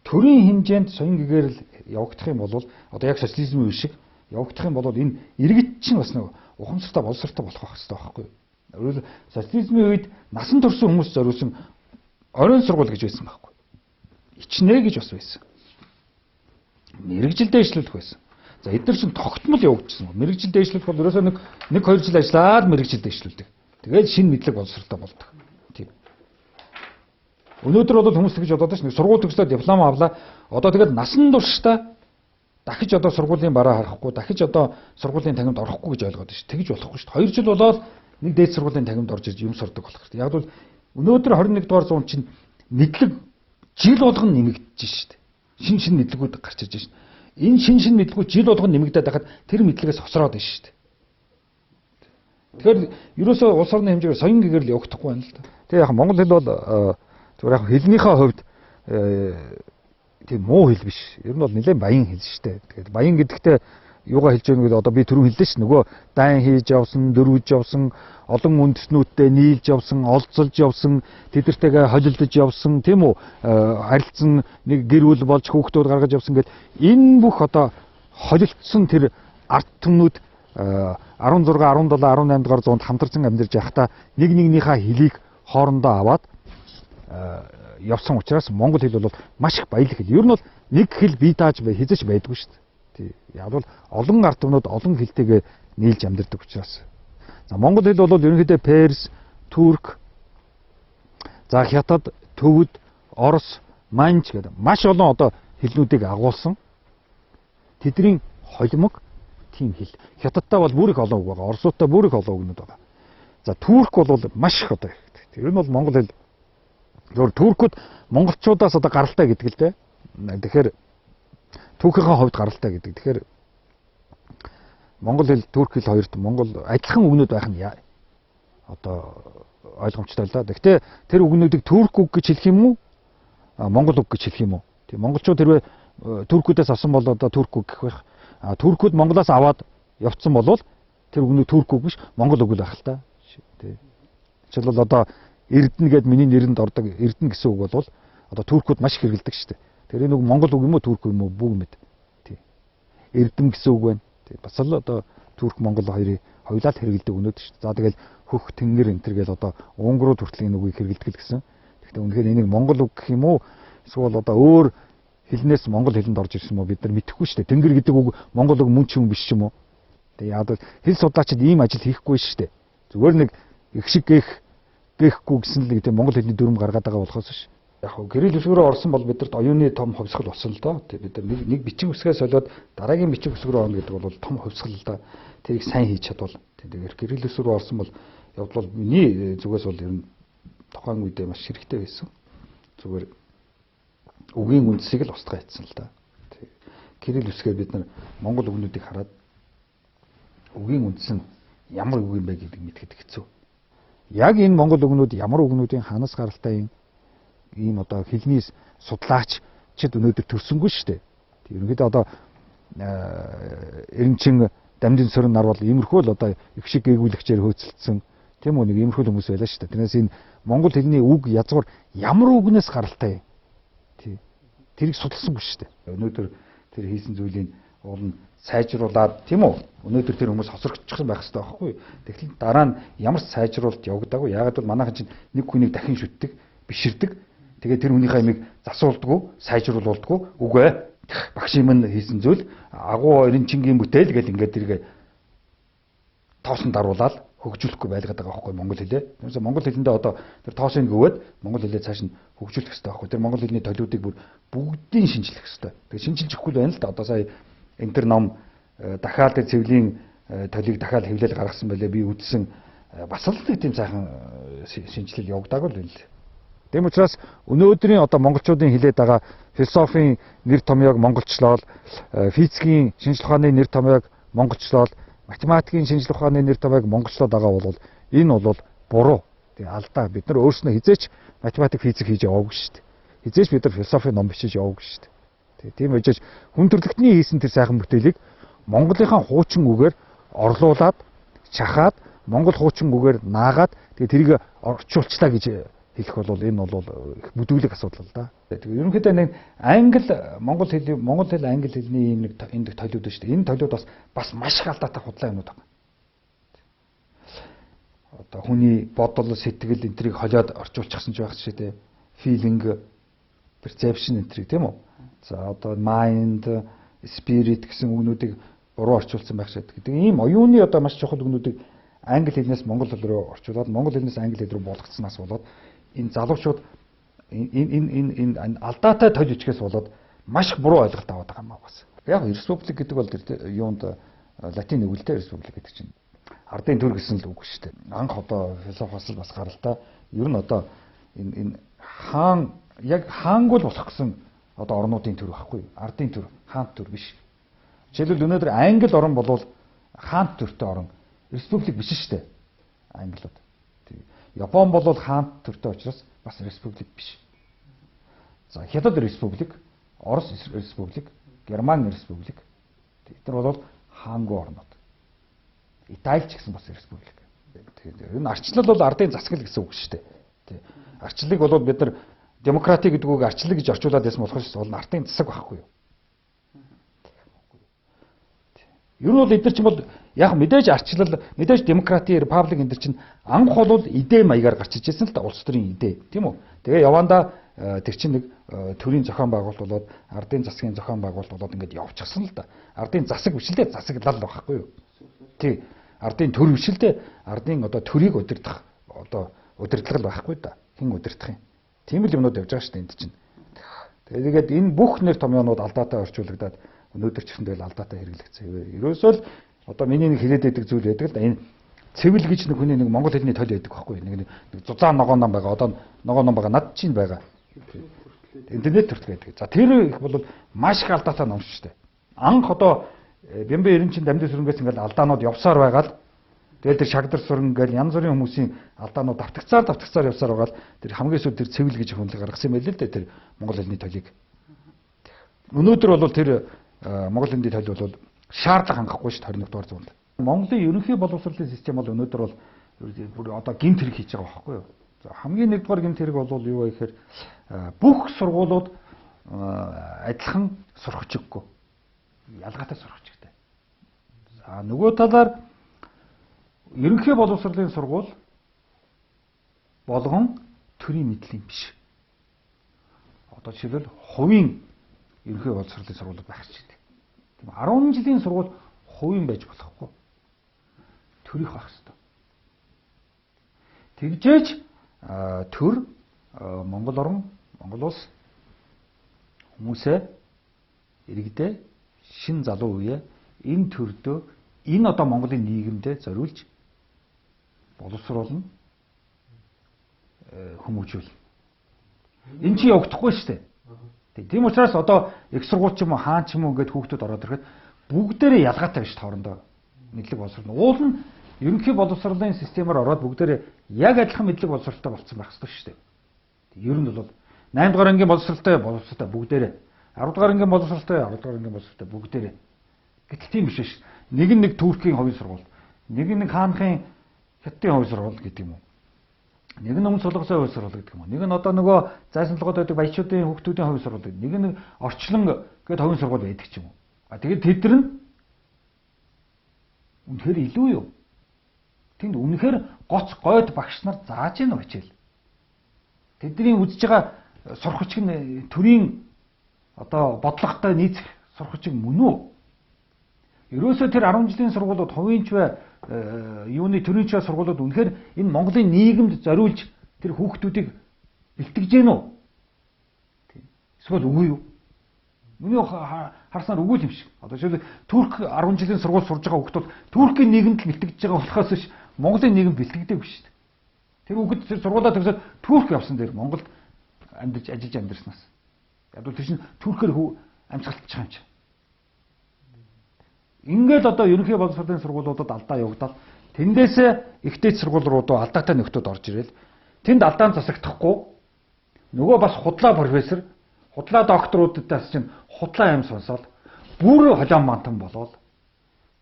Төрийн хэмжээнд соён гэгэрэл явагдах юм бол одоо яг социализмын үе шиг явагдах юм бол энэ иргэд чинь бас нэг ухамсартай боловсролтой болох хэрэгтэй байхгүй юу? Өөрөөр социализмын үед насан турш хүмүүс зориулсан оройн сургууль гэж байсан байхгүй. Ичнэ гэж бас байсан. Мэргэжил дэвшлүүлэх байсан. За эдгээр чинь тогтмол явагдчихсан. Мэргэжил дэвшлүүлэх бол ерөөсөө нэг 2 жил ажиллаад мэргэжил дэвшлүүлдэг. Тэгээд шинэ мэдлэг боловсролтой болдог. Тийм. Өнөөдөр бол хүмүүс тэгж бодоод байна. Сургууль төгслөө диплом авлаа. Одоо тэгээд насан туршдаа дахиж одоо сургуулийн бараа харахгүй, дахиж одоо сургуулийн тангимд орохгүй гэж ойлгоод байна шүү. Тэгж болохгүй шүү. 2 жил болоод нэг дээд сургуулийн тангимд орж ирж юм сурдаг болох хэрэгтэй. Яг бол өнөөдөр 21 дугаар зуунд чинь мэдлэг жил болгон нэмэгдэж шүү дээ. Шин мэдлэгүүд гарч ирж байна. Энэ шин мэдлэгүүд жил болгон нэмэгдээд байхад тэр мэдлэгээс хосроод байна шүү дээ. Тэгэхээр ерөөсөө улс орны хэмжээгээр соён гэгэрэл явагдахгүй байна л да. Тэгээ яг монгол хэл бол зүгээр яг хэлнийхээ хувьд тийм муу хэл биш. Ер нь бол нэлээд баян хэл шүү дээ. Тэгээд баян гэдэгтээ юугаа хэлж байгаа нь одоо би түрүүн хэллээ ш. Нөгөө дайн хийж явсан, дөрвөж явсан, олон үндэстнүүдтэй нийлж явсан, олзолж явсан, тэдэртэйгээ холилдож явсан, тийм үү? Харилцсан нэг гэр бүл болж хүүхдүүд гаргаж явсан гэд энэ бүх одоо холилдсон тэр ард түмнүүд 16, 17, 18 дугаар зуунд хамтарсан амьдарч байхдаа нэг нэгнийхээ хэлийг хоорондоо аваад явсан учраас монгол хэл бол маш их баялаг хэл. Ер нь бол нэг хэл бие дааж хэзээч байдгүй шүү дээ. Тий. Яг бол олон ард түмнүүд олон хэлтэйгээ нийлж амьдардаг учраас. За монгол хэл бол ерөнхийдөө перс, турк, за хятад, төвөд, орос, манж гэдэг маш олон одоо хэлнүүдийг агуулсан. Тэдний холимог тийм хэл. Хятадтай бол бүр их олон үг байгаа. Оросуудтай бүр их олон үгнүүд байгаа. За турк бол маш их одоо. Тэр нь бол монгол хэл. Зөвхөн туркууд монголчуудаас одоо гаралтай гэдэг л дээ. Тэгэхээр түүхийнхээ хувьд гаралтай гэдэг. Тэгэхээр монгол хэл, турк хэл хоёрт монгол адилхан үгнүүд байх нь одоо ойлгомжтой л да. Гэхдээ тэр үгнүүдийг турк үг гэж хэлэх юм уу? Монгол үг гэж хэлэх юм уу? Тийм монголчууд тэрвээ туркуудаас авсан бол одоо турк үг гэх байх. Туркууд монголоос аваад явцсан болвол тэр үгнүүд турк үг биш, монгол үг л байх л та. Тий. Жишээлбэл одоо Эрдэнэ гэд миний нэрэнд ордог Эрдэнэ гэсэн үг бол одоо туркууд маш их хэрэглэдэг шүү дээ. Тэр энэ үг монгол үг юм уу турк юм уу бүгд мэд. Тий. Эрдэм гэсэн үг байна. Тий. Бас л одоо турк монгол хоёрыг хоёулаа хэрэглэдэг өгнөд шүү дээ. За тэгэл хөх тэнгэр энтер гэл одоо унгрууд хүртэл энэ үгийг хэрэглэдэг гэсэн. Гэхдээ үнэхээр энийг монгол үг гэх юм уу эсвэл одоо өөр хэлнээс монгол хэлэнд орж ирсэн юм уу бид нар мэдэхгүй шүү дээ. Тэнгэр гэдэг үг монгол үг мөн ч юм биш ч юм уу. Тэгээ яа бол хэл судлаачид ийм ажил хийхгүй шүү дээ. Зүгээр нэг их шиг гээхгүй гэсэн л гэдэг монгол хэлний дүрм гаргаад байгаа болохоос ш. Яг хөө гэрэл үсгөрөө орсон бол бидэрт оюуны том хувьсгал болсон л доо. Бид нар нэг бичиг үсгээ солиод дараагийн бичиг үсгөрөө орно гэдэг бол том хувьсгал л да. Тэрийг сайн хийж чадвал тэгээд гэрэл үсгөрөө орсон бол явдал миний зүгээс бол ер нь тухайн үедээ маш хэрэгтэй байсан. Зүгээр үгийн үндсийг л устгах хийсэн л да. Гэрэл үсгээ бид нар монгол үгнүүдийг хараад үгийн үндс нь ямар үг юм бэ гэдгийг мэдхэд хэцүү. Яг энэ монгол үгнүүд ямар үгнүүдийн ханаас гаралтай ийм одоо хэлний судлаач чид өнөөдөр төрсөнгүй шүү дээ. Ерөнхийдөө одоо Эренчин Дамжин Сөрөн нар бол иймэрхүү л одоо их шиг гээгүүлэгчээр хөөцөлдсөн тийм үү нэг иймэрхүү хүмүүс байлаа шүү дээ. Тэрнээс энэ монгол хэлний үг язгуур ямар үгнээс гаралтай тэрийг судалсангүй шүү дээ. Өнөөдөр тэр хийсэн зүйлийг уул нь сайжруулад тийм үү өнөөдөр тэр хүмүүс хосрогдчих байх хэрэгтэй байхгүй. Тэгэхээр дараа нь ямар сайжруулалт явагдаагүй. Яагаад бол манайхан чинь нэг хүнийг дахин шүтдэг, биширдэг. Тэгээд тэр хүнийхээ ямиг засуулдаггүй, сайжруулдаггүй. Үгүй ээ. Багш юм хийсэн зүйл агуу Эренчингийн бүтээл гэдэг ингээд тэргээ тоосон даруулаад хөгжүүлэхгүй байлгаад байгаа байхгүй монгол хэлээ. Тэрнээс монгол хэлэндээ одоо тэр тоосыг өгөөд монгол хэлээ цааш нь хөгжүүлэх хэрэгтэй байхгүй. Тэр монгол хэлний толиудыг бүр бүгдийг шинжлэх хэрэгтэй. Тэгээд шинжилж өгөхгүй байна л да. Одоо сая энэ төр ном дахиад цэвлийн толийг дахиад хэвлэл гаргасан байлээ би үзсэн бас л тийм сайхан шинжилэл явагдаагүй л байна. Тэм учраас өнөөдрийн одоо монголчуудын хэлээд байгаа философийн нэр томьёог монголчлол, физикийн шинжлэх ухааны нэр томьёог монголчлол, математикийн шинжлэх ухааны нэр томьёог монголчлоод байгаа бол энэ бол буруу. Тэгээ алдаа бид нар өөрснөө хизээч математик физик хийж яваагүй шүү дээ. Хизээч бид нар философи ном бичиж яваагүй шүү дээ. Тийм учраас хүн төрөлхтний хийсэн тэр сайхан бүтээлийг Монголынхаа хуучин үгээр орлуулад чахаад Монгол хуучин үгээр наагаад тэгээ тэрийг орчуулчлаа гэж хэлэх бол энэ бол их бүдүүлэг асуудал л да. Тэгээ ерөнхийдөө нэг Монгол хэл англи хэлний нэг толиуд шүү дээ. Энэ толиуд бас маш их алдаатай худлаа юмнууд байна. Одоо хүний бодол, сэтгэл энтрийг холиод орчуулчихсан ч байх шүү дээ. Feeling, perception энтрийг тийм үү? За одоо mind, spirit гэсэн үгнүүдийг буруу орчуулсан байх шиг. гэдэг ийм оюуны одоо маш чухал үгнүүдийг англи хэлнээс монгол хэл рүү орчуулад монгол хэлнээс англи хэл рүү болгоцсноос болоод энэ залуучууд энэ алдаатай толь ичгээс болоод маш их буруу ойлголт аваад байгаа юм аа бас. Яг республик гэдэг бол тэр юунд латин өгүүлтэй республик гэдэг чинь ардын төр гэсэн л үг шүү дээ. Анх одоо философоос бас гаралтай. Ер нь одоо энэ хаан яг хаангуул болох гэсэн одоо орнуудын төр байхгүй. Ардын төр, хаант төр биш. Жишээлбэл өнөөдөр англи орн болвол хаант төртэй орн, республик биш шүү дээ. Англиуд. Япон болвол хаант төртэй учраас бас республик биш. За Хятад республик, Орос республик, Герман республик. Тэр бол хаангүй орнууд. Итали ч гэсэн бас республик. Тэгэхээр энэ арчлал бол ардын засаг гэсэн үг шүү дээ. Арчлалыг бол бид нар демократик гэдэг үг арчлал гэж орчуулад байсан болохоор бол ардын засаг байхгүй юу? Ер нь бол эдгээр чинь бол яг мэдээж арчлал, мэдээж демократийн, репаблик эдгээр чинь анх бол идэ маягаар гарч ижсэн л да улс төрийн идэ, тийм үү? Тэгээ явандаа тэр чинь нэг төрийн зохион байгуулалт болоод ардын засгийн зохион байгуулалт болоод ингээд явчихсан л да. Ардын засаг биш л дээ, засаглал байхгүй юу? Тий. Ардын төр биш л дээ. Ардын одоо төрийг удирдах одоо удирдлагал байхгүй да. Хэн удирдах юм? Тийм л юмнууд явж байгаа шүү дээ энд чинь. Тэгээд энэ бүх нэр томьёонууд алдаатай орчуулагдаад өнөөдөр ч ихэнхдээ алдаатай хэрэглэгдсэн. Ерөөсөө л одоо миний нэг хэлээд байдаг зүйл байдаг л да. Энэ цэвэл гэж нэг хүний нэг монгол хэлний тойл байдаг байхгүй. Нэг зузаан ногоон ном байгаа. Одоо ногоон ном байгаа. Над чинь байгаа. Интернет төртгөө байдаг. За тэр их бол маш их алдаатай ном шүү дээ. Анх одоо Бямбэ 90 дамжин сүрэнгээс ингээл алдаанууд явсаар байгаад тэгээд тэр шагдар сүрэн ингээл янз бүрийн хүмүүсийн алдаанууд давтагцаар явсаар байгаад тэр хамгийн сүүл тэр цэвэл гэж хүнлэг гаргасан юм байл л дээ тэр монгол хэлний тойлыг. Өнөөдөр бол тэр монгол хэлний тойл бол шаардлага хангахгүй шүү 21 дугаар зуунд. Монголын ерөнхий боловсролын систем бол өнөөдөр бол одоо гэмт хэрэг хийж байгаа байхгүй юу? За хамгийн нэгдүгээр гэмт хэрэг бол юу вэ гэхээр бүх сургуулиуд адилхан сурах чиггүй. Ялгаатай сурах чигтэй. За нөгөө талаар ерөнхий боловсролын сургууль болгон төрийн мэдлийн биш. Одоо жишээлбэл хувийн ерөнхий боловсролын сургуулиуд байх хэрэгтэй. Тийм 10 жилийн сургууль хувийн байж болохгүй. Төрийнх байх хэрэгтэй. Тэгжээж төр Монгол орн, Монгол улс хүмүүсээ иргэдээ шин залуу үе энэ төрдөө энэ одоо Монголын нийгэмдээ зориулж боловсруулна хүмүүжүүл. Энэ чи явагдахгүй шүү дээ. Тийм учраас одоо их сургууль ч юм уу хаан ч юм уу ингээд хүүхдүүд ороод ирэхэд бүгдээрээ ялгаатай биш тоорондоо мэдлэг боловсруулна. Уул нь ерөнхий боловсролын системээр ороод бүгдээрээ яг адилхан мэдлэг боловсролтой болсон байх ёстой шүү дээ. Ер нь бол 8 дугаар ангийн боловсролтой бүгдээрээ 10 дугаар ангийн боловсролтой 10 дугаар ангийн боловсролтой бүгдээрээ. Гэтэл тийм биш шүү. Нэг нь Туркийн хувийн сургууль, нэг нь хаанхын хятадын хувийн сургууль гэдэг юм уу. Нэг нь өмнө сулгасын хувийн сургууль гэдэг юм уу. Нэг нь одоо нөгөө зайсан толгойд байдаг баячуудын хүүхдүүдийн хувийн сургууль гэдэг. Нэг нь орчлон гэдэг хувийн сургууль байдаг ч юм уу. Тэгээд тэд нар үнэхээр илүү юу? Тэнд үнэхээр гоц гойд багш нар зааж ийн хичээл. Тэдний үзэж байгаа сурах хүч нь төрийн одоо бодлоготой нийцэх сурах хүч мөн үү? Ерөөсөө тэр 10 жилийн сургуулиуд хувийн ч бай юуны төрийн ч бай сургуулиуд үнэхээр энэ Монголын нийгэмд зориулж тэр хүүхдүүдийг бэлтгэж гэнэ үү? Эсвэл үгүй юу? Миний харснаар үгүй юм шиг. Одоо жишээлбэл Турк 10 жилийн сургууль сурж байгаа хүүхдүүд Туркийн нийгэмд л бэлтгэж байгаа болохоос биш Монголын нийгэмд бэлтгэдэггүй шүү дээ. Тэр хүүхэд тэр сургуулаа төгсөөд Турк явсан дээр Монголд ажиллаж амьдэрснаас. Яг тэр чинь Туркээр амьсгалтж байгаа юм чи. Ингээд одоо ерөнхий боловсролын сургуулиудад алдаа явагдаад Тэндээсээ ихтэй сургууль руу алдаатай нөхдүүд орж ирэл. Тэнд алдаан засагдахгүй нөгөө бас худлаа профессор, худлаа докторуудаас чинь худлаа юм сонсоод бүр холион мантан болоод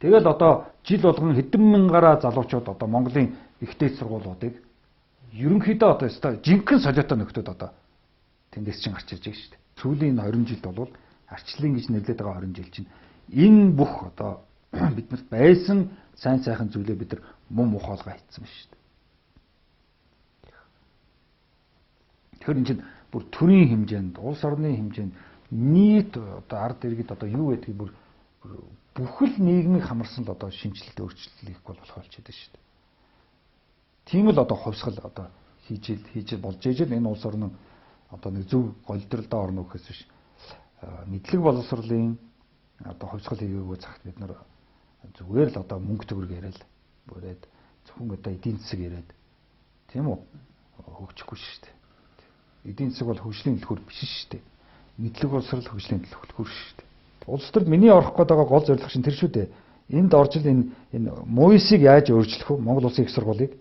тэгэл одоо жил болгон хэдэн мянгаараа залуучууд одоо Монголын ихтэй сургуулиудыг ерөнхийдөө одоо өстой жинхэнэ солиотой нөхдүүд одоо тэндээс чинь гарч ирж байгаа шүү дээ. Сүүлийн 20 жилд бол арчлын гэж нэрлэдэг байгаа 20 жил чинь энэ бүх одоо биднэрт байсан сайн сайхан зүйлээ бид нар мөн мухалгаа хийцэн шүү дээ. Тэгэхээр энэ чинь бүр төрийн хэмжээнд, улс орны хэмжээнд нийт одоо ард иргэд одоо юу гэдгийг бүр бүхэл нийгмийг хамарсан л одоо шинжилэлт өөрчлөлт хийх болох болчиход шүү дээ. Тийм л одоо хувьсгал одоо хийж болж ижил энэ улс орны одоо нэг зөв голдролдоо орно гэхээс биш мэдлэг боловсролын одоо хувьсгал хийгээгүй цагт бид нар зүгээр л одоо мөнгө төгрөг яриад бүрээд зөвхөн одоо эдийн засаг яриад тийм үү хөгжихгүй шүү дээ. Эдийн засаг бол хөгжлийн төлхөр биш шүү дээ. Мэдлэг боловсрол хөгжлийн төлхөр шүү дээ. Улс төрд миний орох гээд байгаа гол зорилго шин тэр шүү дээ. Энд орж ил энэ МУИС-ыг яаж өөрчлөх вэ? Монгол Улсын их сургуулийг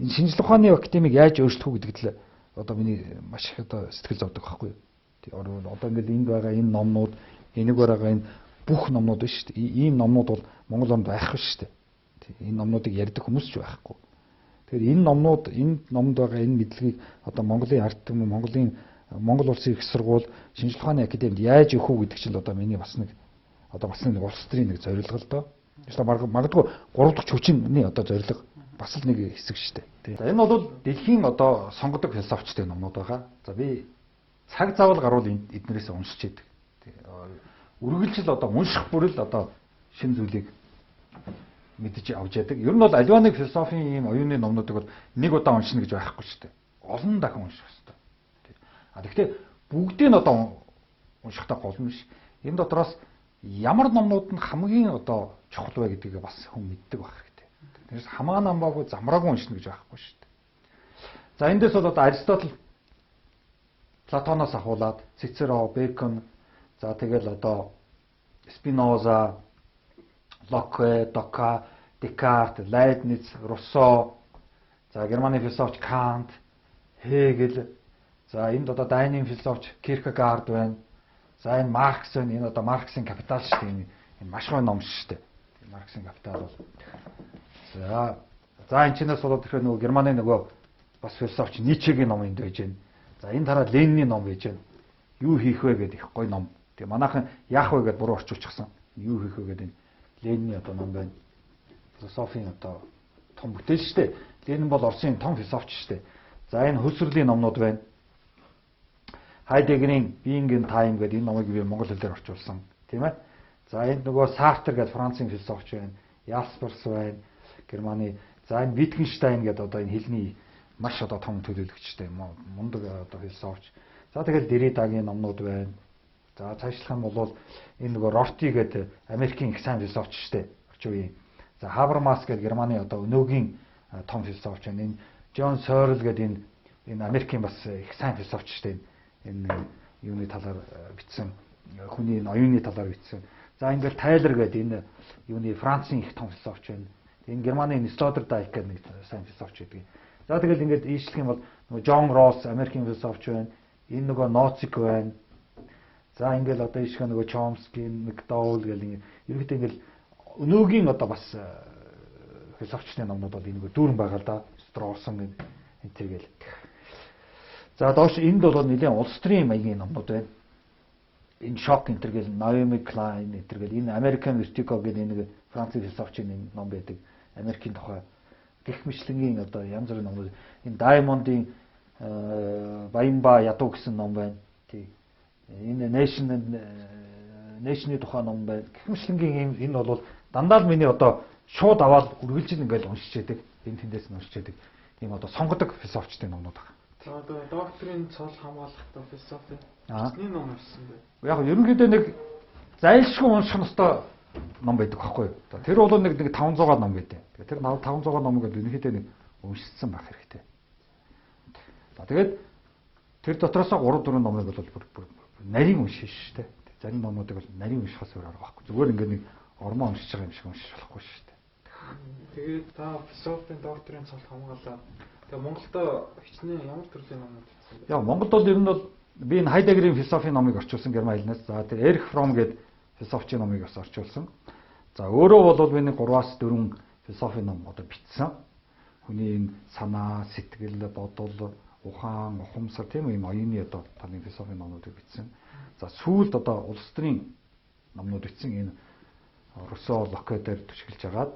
энэ шинжлэх ухааны академиг яаж өөрчлөх вэ гэдэгт л одоо миний маш их одоо сэтгэл зовдөг байхгүй юу? Одоо ингээд энд байгаа энэ номнууд, энийг байгаа энэ бүх номнууд биш шүү дээ. Ийм номнууд бол Монгол орнд байх шүү дээ. Энэ номнуудыг ярьдаг хүмүүс ч байхгүй. Тэгэхээр энэ номд байгаа энэ мэдлэгийг одоо Монголын ард түмэн, Монгол Улсын их сургууль, шинжлэх ухааны академид яаж өгөх үү гэдэг чинь одоо миний бас нэг улс төрийн нэг зорилго л доо. Магадгүй 3 дахь хүчний одоо зорилго бас л нэг хэсэг шүү дээ. За энэ бол дэлхийн одоо сонгодог философчдын номнууд байгаа. За би цаг заавал гаруул эднэрээс уншиж идэг. Үргэлжил одоо унших бүрэл одоо шин зүйлийг мэдж авч яадаг. Ер нь бол аливаа нэг философийн ийм оюуны номнуудыг бол нэг удаа уншина гэж байхгүй шүү дээ. Олон дахин унших хэрэгтэй. Гэхдээ бүгдийг нь одоо уншихтаа гол нь биш. Энэ дотроос ямар номнууд нь хамгийн одоо чухал вэ гэдгийг бас хүн мэддэг байх хэрэгтэй. Тэрс хамаа намбаагүй замраагүй уншина гэж байхгүй шүү дээ. За эндээс бол одоо Аристотель, Платоноос ахуулаад Цицеро, Бэкон, за тэгэл одоо Спиноза, Локе, Дока, Декарт, Лейбниц, Руссо, за Германы философч Кант, Хегел, за энд одоо Дайнын философч Киркегард байна. За энэ Маркс байна. Энэ одоо Марксийн Капитал шүү дээ. Энэ маш гоё ном шүү дээ. Марксийн Капитал бол. За энэ чинээс болоод тэгэхээр нөгөө Германы нөгөө бас философч Ницшегийн ном энд байж байна. За энэ тараа Ленинийн ном байж байна. Юу хийх вэ гэдэг их гоё ном. Тэгээ манайхан яах вэ гэдээ буруу орчуулчихсан. Юу хийх вэ гэдэг энэ Ленинийн одоо ном байна. Философийн одоо том бүтээл шүү дээ. Ленин бол Оросын том философч шүү дээ. За энэ хөлсрөлийн номнууд байна. Хайдегерийн Being in Time гэдэг энэ номыг би монгол хэлээр орчуулсан, тийм ээ. За энд нөгөө Сартер гэдэг Францын философч байна. Ясперс байна. Германы. За энэ Wittgenstein гэдэг одоо энэ хэлний маш одоо том төлөөлөгчтэй мундаг одоо философч. За тэгэл Derrida-гийн номнууд байна. За цаашлах юм бол энэ нөгөө Rorty гэдэг Америкийн их сайн философч штэ орчин үеийн. За Habermas гэдэг Германы одоо өнөөгийн том философч байна. Энэ John Searle гэдэг энэ Америкийн бас их сайн философч штэ. Энэ юуны талаар бичсэн, хүний оюуны талаар бичсэн. За ингээл Тайлер гэдэг энэ юуны Францын их том философч байна. Энэ Германы Sloterdijk гэдэг нэг сайн философч гэдэг. За тэгэл ингээд ийшлэх юм бол нөгөө Джон Росс Америкийн философч байна. Энэ нөгөө Ноцик байна. За ингээл одоо ийшгээ нөгөө Chomsky, McDowell гэл ерөөдөө ингээл өнөөгийн одоо бас философчны номнууд бол энэ нөгөө дүүрэн байгаа л да. Strawson энэ тэргээл. За доош энд бол нэлийн улс төрийн маягийн номнууд байна. Энэ Shock энэ тэргээл Naomi Klein энэ тэргээл энэ American Vertigo гэдэг нэг Францын философчийн ном байдаг. Америкийн тухай гэх мэтлэнгийн одоо янз бүрийн номнууд. Энэ Diamond-ийн Баянба ядуу гэсэн ном байна. Тий. Энэ Nation-ийн тухай ном байна. Гэх мэтлэнгийн энэ бол дандаа л миний одоо шууд аваад үргэлжил ингээл уншиж яадаг. Энэ тэндээс нь уншиж яадаг. Ийм одоо сонгодог философчдын номнууд байна. За одоо докторийн цол хамгаалахтай философи. Эцний ном ирсэн бэ. Яг ерөнхийдөө нэг зайлшгүй унших настай ном байдаг байхгүй юу? Тэр бол нэг 500-аад ном байдаг. Тэр 500-аад номыг ерөнхийдөө нэг уншсан байх хэрэгтэй. За тэгээд тэр дотроос 3-4 номыг бол бүр нарийн уншиж шүү дээ. Зарим номуудыг бол нарийн уншихаас өөр арга байхгүй. Зүгээр ингээд нэг ормоо уншиж байгаа юм шиг уншиж болохгүй шүү дээ. Тэгээд та философийн докторийн цол хамгаалаад тэгээд Монголдо хичнээн ямар төрлийн номууд бичсэн бэ? Яа, Монголд бол ер нь бол би энэ Хайдегерийн философийн номыг орчуулсан Герман хэлнээс. За тэр Эрих Фром гэдэг философийн номыг бас орчуулсан. За өөрөө бол би нэг 3-4 философийн ном одоо бичсэн. Хүний энэ санаа, сэтгэл, бодол, ухаан, ухамсар тийм юм оюуны одоо талын философийн номнуудыг бичсэн. За сүүлд одоо улс төрийн номнууд бичсэн. Энэ Руссо, Локе дээр төшөглөж хагаад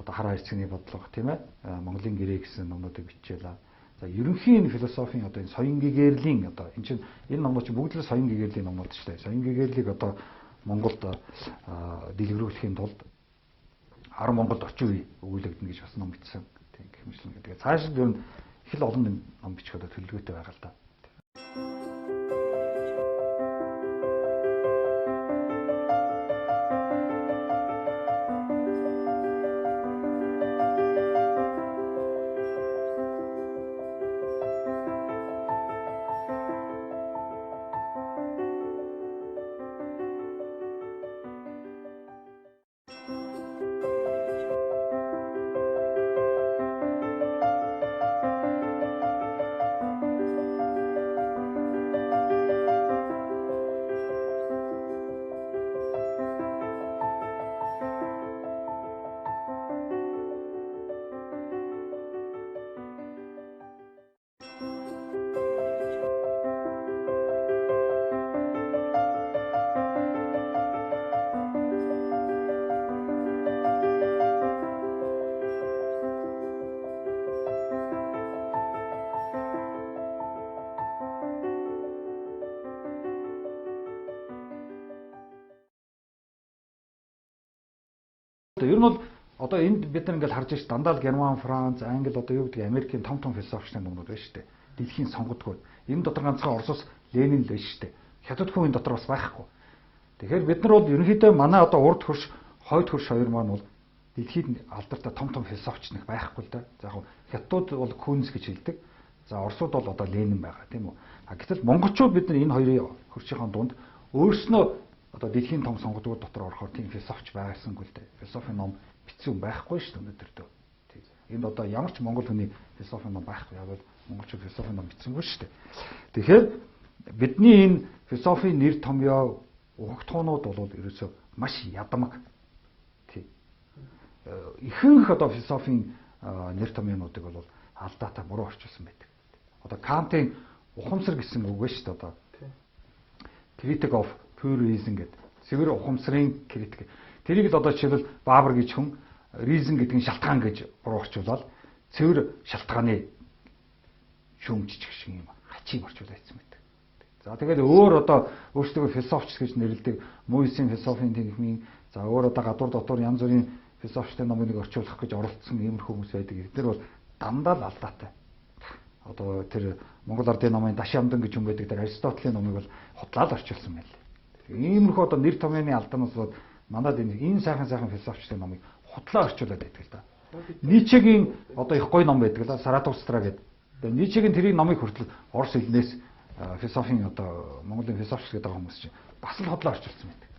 одоо хараа хэрцгийний бодлого тийм ээ Монголын гэрээ гэсэн номнуудыг бичээлээ. За ерөнхийн философийн одоо энэ соён гэгэрлийн одоо энэ чинь энэ номнууд чинь бүгд л соён гэгэрлийн номнууд шүү дээ. Соён гэгэрлийг одоо Монголд дэлгэрүүлэхийн тулд 10 Монголд орчин үе өгүүлэгдэнэ гэж бас ном бичсэн. Тийм гэх мэтлэн. Тэгээ цааш нь их л олон ном бичих одоо төлөвлөгөөтэй байгаа л да. Ер нь бол одоо энд бид нар ингээд харж байгаа дандаа л Герман, Франц, Англи одоо юу гэдэг Америкийн том философичны номнууд байна шүү дээ. Дэлхийн сонгодгоо. Энэ дотор ганцхан Оросоос Ленин л байна шүү дээ. Хятад хүн энэ дотор бас байхгүй. Тэгэхээр бид нар бол ерөнхийдөө манай одоо урд хөрш, хойд хөрш хоёр маань бол дэлхийд алдартай том философич нэг байхгүй л да. За яг хятадууд бол Күнс гэж хэлдэг. За Оросууд бол одоо Ленин байгаа тийм үү. Гэтэл монголчууд бид нар энэ хоёрын хөршийн дунд өөрснөө одоо дэлхийн том сонгодгууд дотор орохоор тийм философч байгаасангүй л дээ. Философийн ном бичсэн хүн байхгүй шүү дээ өнөөдөр. Тийм. Энд одоо ямар ч монгол хүний философийн ном байхгүй. Яг бол монголчууд философийн ном бичсэнгүй шүү дээ. Тэгэхээр бидний энэ философийн нэр томьёо угтуунууд бол ерөөсөө маш ядамаг. Тийм. Ихэнх одоо философийн нэр томьёонуудыг бол алдаатай буруу орчуулсан байдаг. Одоо Кантын ухамсар гэсэн үг байна шүү дээ одоо. Critic of pure reason гэдэг. Цэвэр ухамсарын критик. Тэрийг л одоо жишээлбэл Баабар гэж хүн reason гэдэг нь шалтгаан гэж буруу орчуулаад цэвэр шалтгааны шүүмжчих шиг юм хачиг орчуулаад ирсэн байдаг. За тэгээд өөр одоо өөрсдөө философч гэж нэрлэдэг Мойсийн философийн техникийн за өөр одоо гадуур дотор янз бүрийн философчтой номыг орчуулах гэж оролцсон иймэрхүү хүмүүс байдаг. Эдгээр бол дандаа л алдаатай. Одоо тэр Монгол Ардын номын Даш Ямдан гэж хүн байдаг. Тэр Аристотелийн номыг бол худлаад орчуулсан байл. Иймэрхүү одоо нэр томьёоны алдаанаас бол манад энэ сайхан философчтой номыг худлаа орчуулад байдаг л да. Ницшегийн одоо их гоё ном байдаг л Саратустра гэдэг. Тэгээ Ницшегийн тэрийг номыг хүртэл орос хэлнээс философийн одоо Монголын философч гэдэг хүмүүс чинь бас л худлаа орчуулсан байдаг.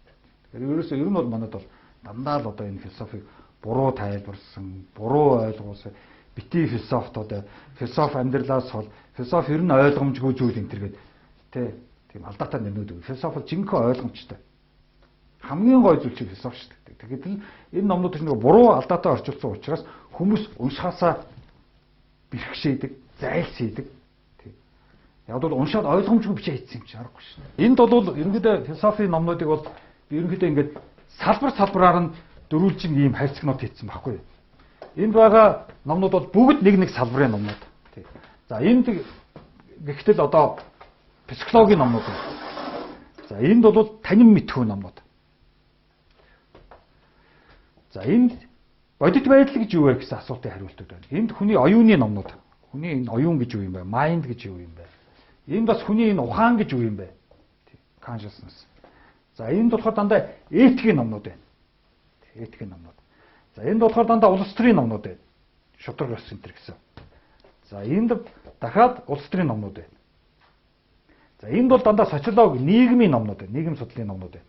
Тэгэхээр ерөөсөө ер нь бол манад бол дандаа л одоо энэ философийг буруу тайлбарсан, буруу ойлгуулсан бити философтод философи амьдралаас хол философи ер нь ойлгомжгүй зүйл энэ төр гэдэг тийм алдаатай нэрнүүд үг. Философи жинхэнэ ойлгомжтой. Хамгийн гой зүйл чинь философи шүү дээ. Тэгээд л энэ номнууд чинь нэг буруу алдаатай орчуулсан учраас хүмүүс уншихаасаа бэрхшээдэг, зайлсхийдэг. Тийм. Яг бол уншаад ойлгомжгүй бичээ хийсэн юм чи аргагүй шүү дээ. Энд бол ерөнхийдөө философийн номнуудыг бол ерөнхийдөө ингээд салбар салбараар нь дөрвөлжин ийм хайрцагнууд хийсэн байхгүй юу? Энд байгаа номнууд бол бүгд нэг салбарын номнууд. Тийм. За энд гэхдээ л одоо психологийн номнууд байна. За энд бол танин мэдхүү номнууд. За энд бодит байдал гэж юу вэ гэсэн асуултын хариултууд байна. Энд хүний оюуны номнууд. Хүний энэ оюун гэж юу юм бэ? Mind гэж юу юм бэ? Энд бас хүний энэ ухаан гэж юу юм бэ? Consciousness. За энд болохоор дандаа этикийн номнууд байна. Этикийн номнууд. За энд болохоор дандаа улс төрийн номнууд байна. Шудраг ёс центр гэсэн. За энд дахиад улс төрийн номнууд байна. За энд бол дандаа социологи, нийгмийн номнууд байна. Нийгэм судлалын номнууд байна.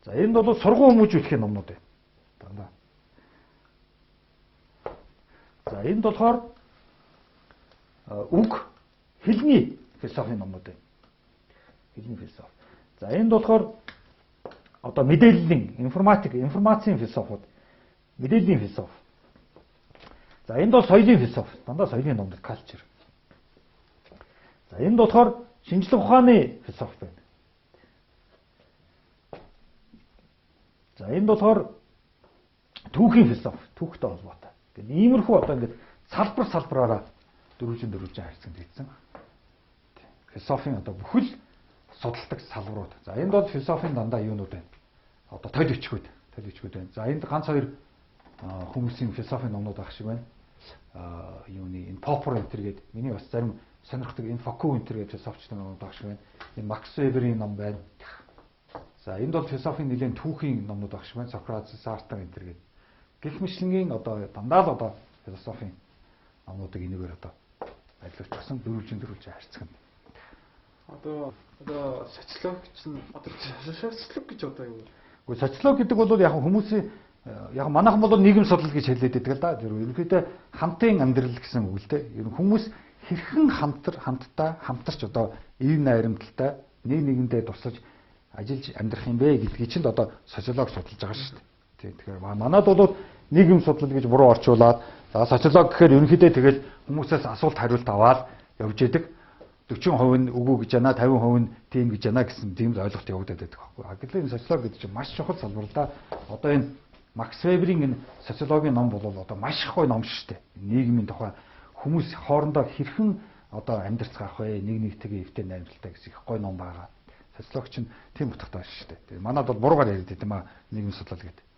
За энд бол сургууль хүмүүжүүлэхийн номнууд байна. Дандаа. За энд болохоор үг хэлний философийн номнууд байна. Хэлний философи. За энд болохоор одоо мэдээллийн информацийн философиуд, мэдээллийн философи. За энд бол соёлын философи, дандаа соёлын номнууд culture. За энд болохоор шинжлэх ухааны философи байна. За энд болохоор түүхийн философи, түүхтэй холбоотой. Гэвь иймэрхүү одоо ингээд салбараараа дөрвөлжин харьцан дийдсэн. Философийн одоо бүхэл судалдаг салбарууд. За энд бол философийн дандаа юунууд байна. Одоо толь өчгүүд байна. За энд ганц хоёр хүмүүсийн философийн номнууд байх шиг байна. Юуны энэ Попper энтер гэдэг миний бас зарим сонирхдаг энэ Фoucault энтер гэдэг философчдын номнууд байх шиг байна. Энэ Max Weber-ийн ном байна. За энд бол философийн нэлийн түүхийн номнууд байх шиг байна. Сократ, Сартр энтер гэдэг. Гэх мэтлэнгийн одоо дандаа л одоо философийн номнуудыг энэгээр одоо ажиллаж басан дөрвөлжин харьцдаг. Одоо социологч нь одоо социолог гэж одоо юу вэ? Гэхдээ социолог гэдэг бол яг хүмүүсийн яг манайхан бол нийгэм судлал гэж хэлээд байдаг л да. Тэр ерөнхийдөө хамтын амьдрал гэсэн үг л дээ. Ер нь хүмүүс хэрхэн хамтарч одоо ив найрамдалтай нэгэндээ тусалж ажиллаж амьдрах юм бэ гэдгийг чинь одоо социолог судалж байгаа шүү дээ. Тэгэхээр манайд бол нийгэм судлал гэж буруу орчуулад за социолог гэхээр ерөнхийдөө тэгэл хүмүүсээс асуулт хариулт аваад явж идэг. 40% нь үгүй гэж байна, 50% нь тийм гэж байна гэсэн тийм ойлголт явагдаад байдаг байхгүй. Гэтэл энэ социолог гэдэг чинь маш чухал салбар л да. Одоо энэ Макс Веберийн энэ социологийн ном бол одоо маш их гоё ном шүү дээ. Нийгмийн тухай хүмүүс хоорондоо хэрхэн одоо амьдарцгаах вэ? Нэгтэйгээ эвтэй найрамдалтай гэсэн их гоё ном байгаа. Социологч нь тийм утгатай шүү дээ. Манайд бол буруугаар яриад байт юм аа нийгэм судлал гэдэг.